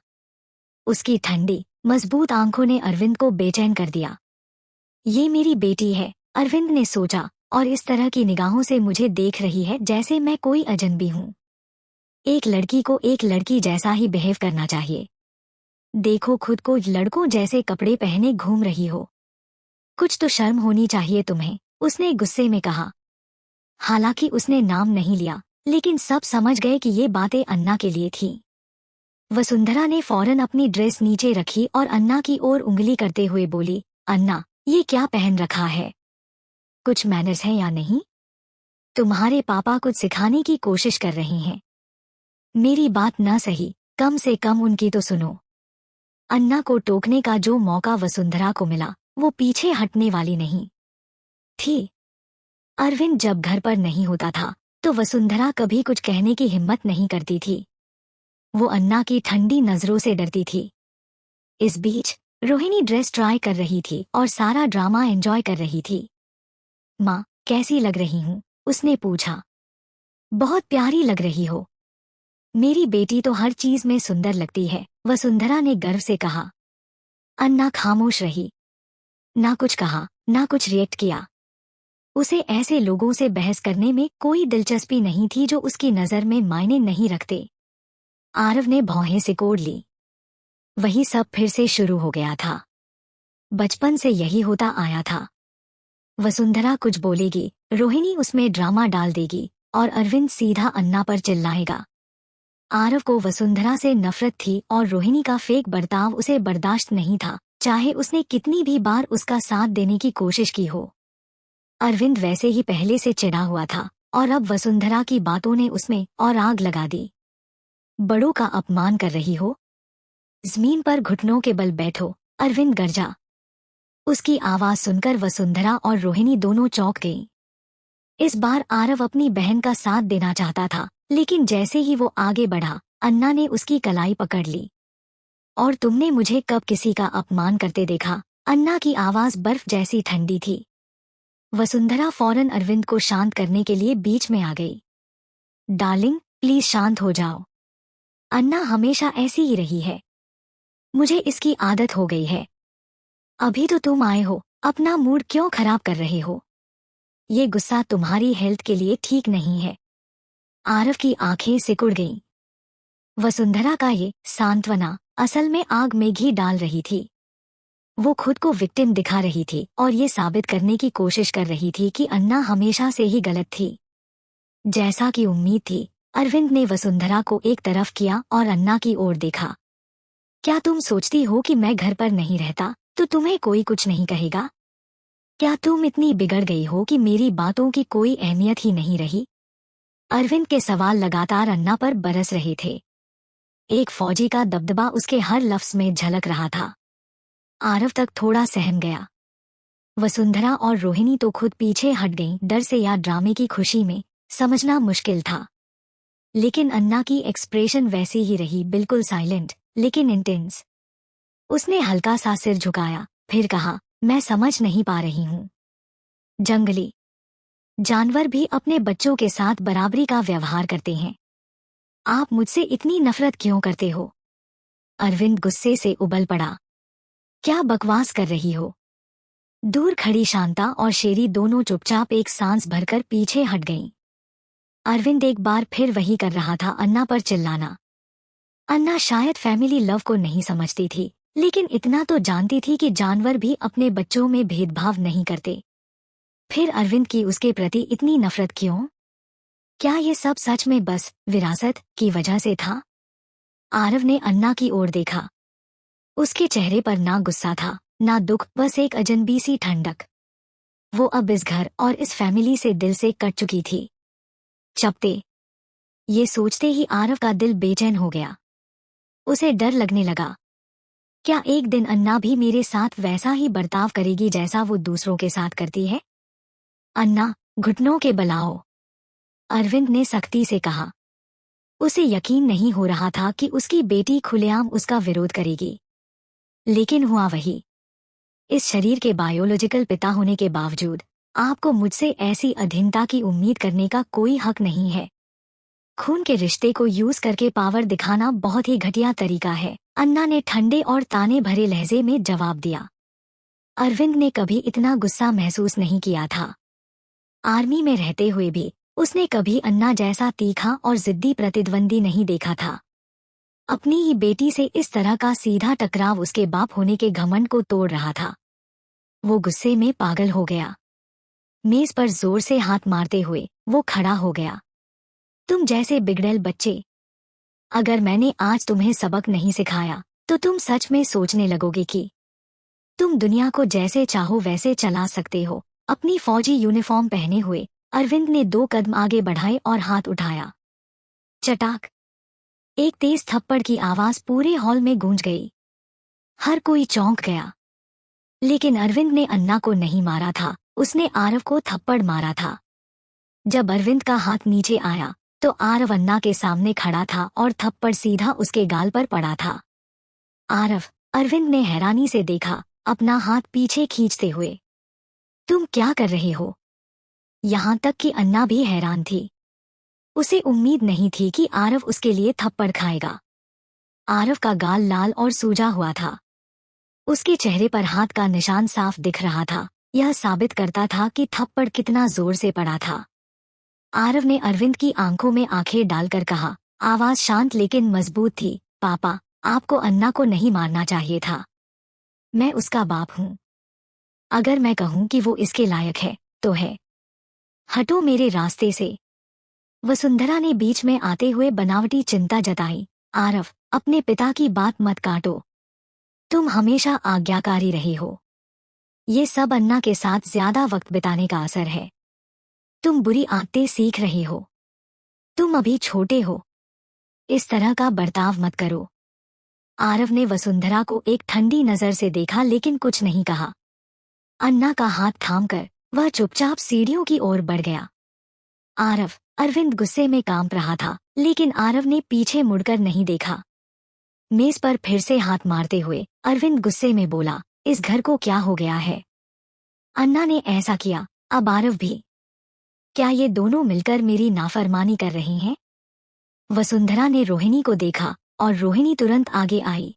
उसकी ठंडी, मजबूत आंखों ने अरविंद को बेचैन कर दिया। ये मेरी बेटी है, अरविंद ने सोचा, और इस तरह की निगाहों से मुझे देख रही है जैसे मैं कोई अजनबी हूँ। एक लड़की को एक लड़की जैसा ही बिहेव करना चाहिए। देखो खुद को लड़कों जैसे कपड़े पहने घूम रही हो। कुछ तो शर्म होनी चाहिए तुम्हें, उसने गुस्से में कहा। हालांकि उसने नाम नहीं लिया, लेकिन सब समझ गए कि ये बातें अन्ना के लिए थीं। वसुंधरा ने फौरन अपनी ड्रेस नीचे रखी और अन्ना की ओर उंगली करते हुए बोली, अन्ना, ये क्या पहन रखा है? कुछ मैनर्स हैं या नहीं? तुम्हारे पापा कुछ सिखाने की कोशिश कर रही हैं। मेरी बात न सही, कम से कम उनकी तो सुनो। अन्ना को टोकने का जो मौका वसुंधरा को मिला, वो पीछे हटने वाली नहीं थी। अरविंद जब घर पर नहीं होता था, तो वसुंधरा कभी कुछ कहने की हिम्मत नहीं करती थी। वो अन्ना की ठंडी नजरों से डरती थी। इस बीच रोहिणी ड्रेस ट्राई कर रही थी और सारा ड्रामा एंजॉय कर रही थी। माँ, कैसी लग रही हूँ? उसने पूछा। बहुत प्यारी लग रही हो। मेरी बेटी तो हर चीज में सुंदर लगती है, वसुंधरा ने गर्व से कहा। अन्ना खामोश रही। ना कुछ कहा, ना कुछ रिएक्ट किया। उसे ऐसे लोगों से बहस करने में कोई दिलचस्पी नहीं थी जो उसकी नज़र में मायने नहीं रखते। आरव ने भौहें सिकोड़ ली। वही सब फिर से शुरू हो गया था। बचपन से यही होता आया था। वसुंधरा कुछ बोलेगी, रोहिणी उसमें ड्रामा डाल देगी और अरविंद सीधा अन्ना पर चिल्लाएगा। आरव को वसुंधरा से नफरत थी और रोहिणी का फेक बर्ताव उसे बर्दाश्त नहीं था, चाहे उसने कितनी भी बार उसका साथ देने की कोशिश की हो। अरविंद वैसे ही पहले से चिढ़ा हुआ था और अब वसुंधरा की बातों ने उसमें और आग लगा दी। बड़ों का अपमान कर रही हो? जमीन पर घुटनों के बल बैठो, अरविंद गरजा। उसकी आवाज सुनकर वसुंधरा और रोहिणी दोनों चौंक गईं। इस बार आरव अपनी बहन का साथ देना चाहता था, लेकिन जैसे ही वो आगे बढ़ा, अन्ना ने उसकी कलाई पकड़ ली। और तुमने मुझे कब किसी का अपमान करते देखा? अन्ना की आवाज बर्फ जैसी ठंडी थी। वसुंधरा फौरन अरविंद को शांत करने के लिए बीच में आ गई। डार्लिंग, प्लीज शांत हो जाओ। अन्ना हमेशा ऐसी ही रही है। मुझे इसकी आदत हो गई है। अभी तो तुम आए हो, अपना मूड क्यों खराब कर रहे हो? ये गुस्सा तुम्हारी हेल्थ के लिए ठीक नहीं है। आरव की आंखें सिकुड़ गईं। वसुंधरा का ये सांत्वना असल में आग में घी डाल रही थी। वो खुद को विक्टिम दिखा रही थी और ये साबित करने की कोशिश कर रही थी कि अन्ना हमेशा से ही गलत थी। जैसा कि उम्मीद थी, अरविंद ने वसुंधरा को एक तरफ किया और अन्ना की ओर देखा। क्या तुम सोचती हो कि मैं घर पर नहीं रहता तो तुम्हें कोई कुछ नहीं कहेगा? क्या तुम इतनी बिगड़ गई हो कि मेरी बातों की कोई अहमियत ही नहीं रही? अरविंद के सवाल लगातार अन्ना पर बरस रहे थे। एक फौजी का दबदबा उसके हर लफ्ज में झलक रहा था। आरव तक थोड़ा सहम गया। वसुंधरा और रोहिणी तो खुद पीछे हट गईं, डर से या ड्रामे की खुशी में, समझना मुश्किल था। लेकिन अन्ना की एक्सप्रेशन वैसी ही रही, बिल्कुल साइलेंट लेकिन इंटेंस। उसने हल्का सा सिर झुकाया, फिर कहा, मैं समझ नहीं पा रही हूँ। जंगली जानवर भी अपने बच्चों के साथ बराबरी का व्यवहार करते हैं। आप मुझसे इतनी नफरत क्यों करते हो? अरविंद गुस्से से उबल पड़ा। क्या बकवास कर रही हो? दूर खड़ी शांता और शेरी दोनों चुपचाप एक सांस भरकर पीछे हट गईं। अरविंद एक बार फिर वही कर रहा था, अन्ना पर चिल्लाना। अन्ना शायद फैमिली लव को नहीं समझती थी, लेकिन इतना तो जानती थी कि जानवर भी अपने बच्चों में भेदभाव नहीं करते। फिर अरविंद की उसके प्रति इतनी नफरत क्यों? क्या ये सब सच में बस विरासत की वजह से था? आरव ने अन्ना की ओर देखा। उसके चेहरे पर ना गुस्सा था ना दुख, बस एक अजनबी सी ठंडक। वो अब इस घर और इस फैमिली से दिल से कट चुकी थी। चपते, ये सोचते ही आरव का दिल बेचैन हो गया। उसे डर लगने लगा, क्या एक दिन अन्ना भी मेरे साथ वैसा ही बर्ताव करेगी जैसा वो दूसरों के साथ करती है? अन्ना, घुटनों के बल आओ, अरविंद ने सख्ती से कहा। उसे यकीन नहीं हो रहा था कि उसकी बेटी खुलेआम उसका विरोध करेगी, लेकिन हुआ वही। इस शरीर के बायोलॉजिकल पिता होने के बावजूद आपको मुझसे ऐसी अधीनता की उम्मीद करने का कोई हक नहीं है। खून के रिश्ते को यूज करके पावर दिखाना बहुत ही घटिया तरीका है, अन्ना ने ठंडे और ताने भरे लहजे में जवाब दिया। अरविंद ने कभी इतना गुस्सा महसूस नहीं किया था। आर्मी में रहते हुए भी उसने कभी अन्ना जैसा तीखा और जिद्दी प्रतिद्वंदी नहीं देखा था। अपनी ही बेटी से इस तरह का सीधा टकराव उसके बाप होने के घमंड को तोड़ रहा था। वो गुस्से में पागल हो गया। मेज पर जोर से हाथ मारते हुए वो खड़ा हो गया। तुम जैसे बिगड़ैल बच्चे, अगर मैंने आज तुम्हें सबक नहीं सिखाया तो तुम सच में सोचने लगोगे कि तुम दुनिया को जैसे चाहो वैसे चला सकते हो। अपनी फौजी यूनिफॉर्म पहने हुए अरविंद ने 2 कदम आगे बढ़ाए और हाथ उठाया। चटाक, एक तेज थप्पड़ की आवाज पूरे हॉल में गूंज गई। हर कोई चौंक गया, लेकिन अरविंद ने अन्ना को नहीं मारा था, उसने आरव को थप्पड़ मारा था। जब अरविंद का हाथ नीचे आया तो आरव अन्ना के सामने खड़ा था और थप्पड़ सीधा उसके गाल पर पड़ा था। आरव, अरविंद ने हैरानी से देखा, अपना हाथ पीछे खींचते हुए। तुम क्या कर रहे हो? यहाँ तक कि अन्ना भी हैरान थी। उसे उम्मीद नहीं थी कि आरव उसके लिए थप्पड़ खाएगा। आरव का गाल लाल और सूजा हुआ था। उसके चेहरे पर हाथ का निशान साफ दिख रहा था। यह साबित करता था कि थप्पड़ कितना जोर से पड़ा था। आरव ने अरविंद की आंखों में आंखें डालकर कहा, आवाज शांत लेकिन मजबूत थी, पापा, आपको अन्ना को नहीं मारना चाहिए था। मैं उसका बाप हूँ। अगर मैं कहूँ कि वो इसके लायक है तो है। हटो मेरे रास्ते से। वसुंधरा ने बीच में आते हुए बनावटी चिंता जताई। आरव, अपने पिता की बात मत काटो। तुम हमेशा आज्ञाकारी रहे हो। ये सब अन्ना के साथ ज्यादा वक्त बिताने का असर है। तुम बुरी आदतें सीख रहे हो। तुम अभी छोटे हो। इस तरह का बर्ताव मत करो। आरव ने वसुंधरा को एक ठंडी नजर से देखा लेकिन कुछ नहीं कहा। अन्ना का हाथ थामकर वह चुपचाप सीढ़ियों की ओर बढ़ गया। आरव, अरविंद गुस्से में कांप रहा था, लेकिन आरव ने पीछे मुड़कर नहीं देखा। मेज पर फिर से हाथ मारते हुए अरविंद गुस्से में बोला, इस घर को क्या हो गया है? अन्ना ने ऐसा किया, अब आरव भी। क्या ये दोनों मिलकर मेरी नाफरमानी कर रही हैं? वसुंधरा ने रोहिणी को देखा और रोहिणी तुरंत आगे आई।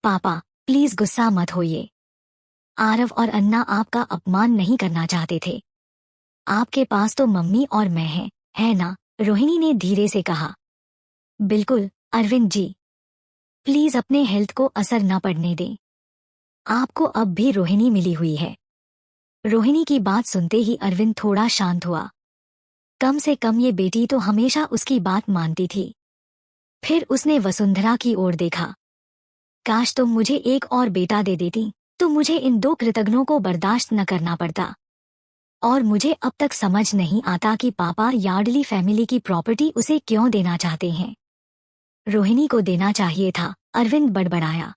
पापा, प्लीज गुस्सा मत होइए। आरव और अन्ना आपका अपमान नहीं करना चाहते थे। आपके पास तो मम्मी और मैं हैं, है ना? रोहिणी ने धीरे से कहा। बिल्कुल अरविंद जी, प्लीज अपने हेल्थ को असर न पड़ने दें। आपको अब भी रोहिणी मिली हुई है। रोहिणी की बात सुनते ही अरविंद थोड़ा शांत हुआ। कम से कम ये बेटी तो हमेशा उसकी बात मानती थी। फिर उसने वसुंधरा की ओर देखा। काश तुम मुझे एक और बेटा दे देती तो मुझे इन 2 कृतघ्नों को बर्दाश्त न करना पड़ता। और मुझे अब तक समझ नहीं आता कि पापा यार्डली फैमिली की प्रॉपर्टी उसे क्यों देना चाहते हैं। रोहिणी को देना चाहिए था, अरविंद बड़बड़ाया।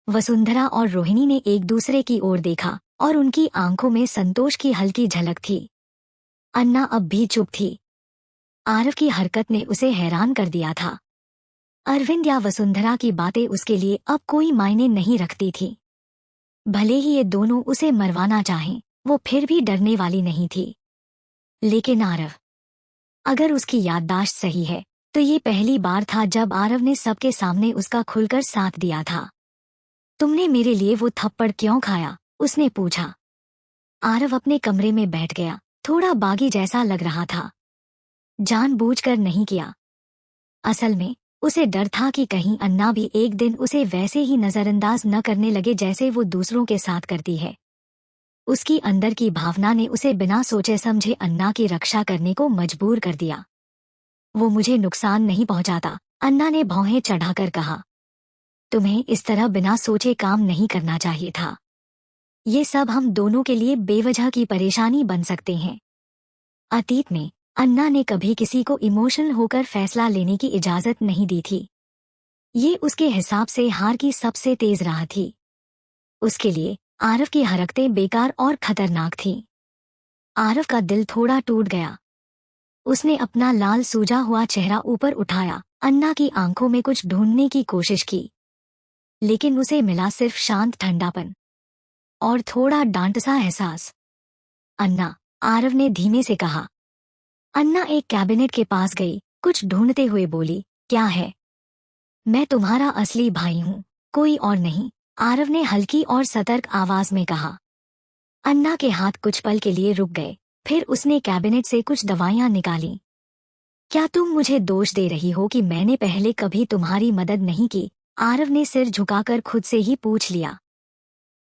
वसुंधरा और रोहिणी ने एक दूसरे की ओर देखा और उनकी आंखों में संतोष की हल्की झलक थी। अन्ना अब भी चुप थी। आरव की हरकत ने उसे हैरान कर दिया था। अरविंद या वसुंधरा की बातें उसके लिए अब कोई मायने नहीं रखती थी। भले ही ये दोनों उसे मरवाना चाहें, वो फिर भी डरने वाली नहीं थी। लेकिन आरव, अगर उसकी याददाश्त सही है तो ये पहली बार था जब आरव ने सबके सामने उसका खुलकर साथ दिया था। तुमने मेरे लिए वो थप्पड़ क्यों खाया? उसने पूछा। आरव अपने कमरे में बैठ गया, थोड़ा बागी जैसा लग रहा था। जानबूझकर नहीं किया। असल में उसे डर था कि कहीं अन्ना भी एक दिन उसे वैसे ही नजरअंदाज न करने लगे जैसे वो दूसरों के साथ करती है। उसकी अंदर की भावना ने उसे बिना सोचे समझे अन्ना की रक्षा करने को मजबूर कर दिया। वो मुझे नुकसान नहीं पहुंचाता, अन्ना ने भौहें चढ़ाकर कहा। तुम्हें इस तरह बिना सोचे काम नहीं करना चाहिए था। ये सब हम दोनों के लिए बेवजह की परेशानी बन सकते हैं। अतीत में अन्ना ने कभी किसी को इमोशनल होकर फैसला लेने की इजाजत नहीं दी थी। ये उसके हिसाब से हार की सबसे तेज राह थी। उसके लिए आरव की हरकतें बेकार और खतरनाक थीं। आरव का दिल थोड़ा टूट गया। उसने अपना लाल सूजा हुआ चेहरा ऊपर उठाया, अन्ना की आंखों में कुछ ढूंढने की कोशिश की, लेकिन उसे मिला सिर्फ शांत ठंडापन और थोड़ा डांट सा एहसास। अन्ना, आरव ने धीमे से कहा। अन्ना एक कैबिनेट के पास गई, कुछ ढूंढते हुए बोली, क्या है? मैं तुम्हारा असली भाई हूँ, कोई और नहीं, आरव ने हल्की और सतर्क आवाज में कहा। अन्ना के हाथ कुछ पल के लिए रुक गए, फिर उसने कैबिनेट से कुछ दवाइयां निकाली। क्या तुम मुझे दोष दे रही हो कि मैंने पहले कभी तुम्हारी मदद नहीं की? आरव ने सिर झुकाकर खुद से ही पूछ लिया।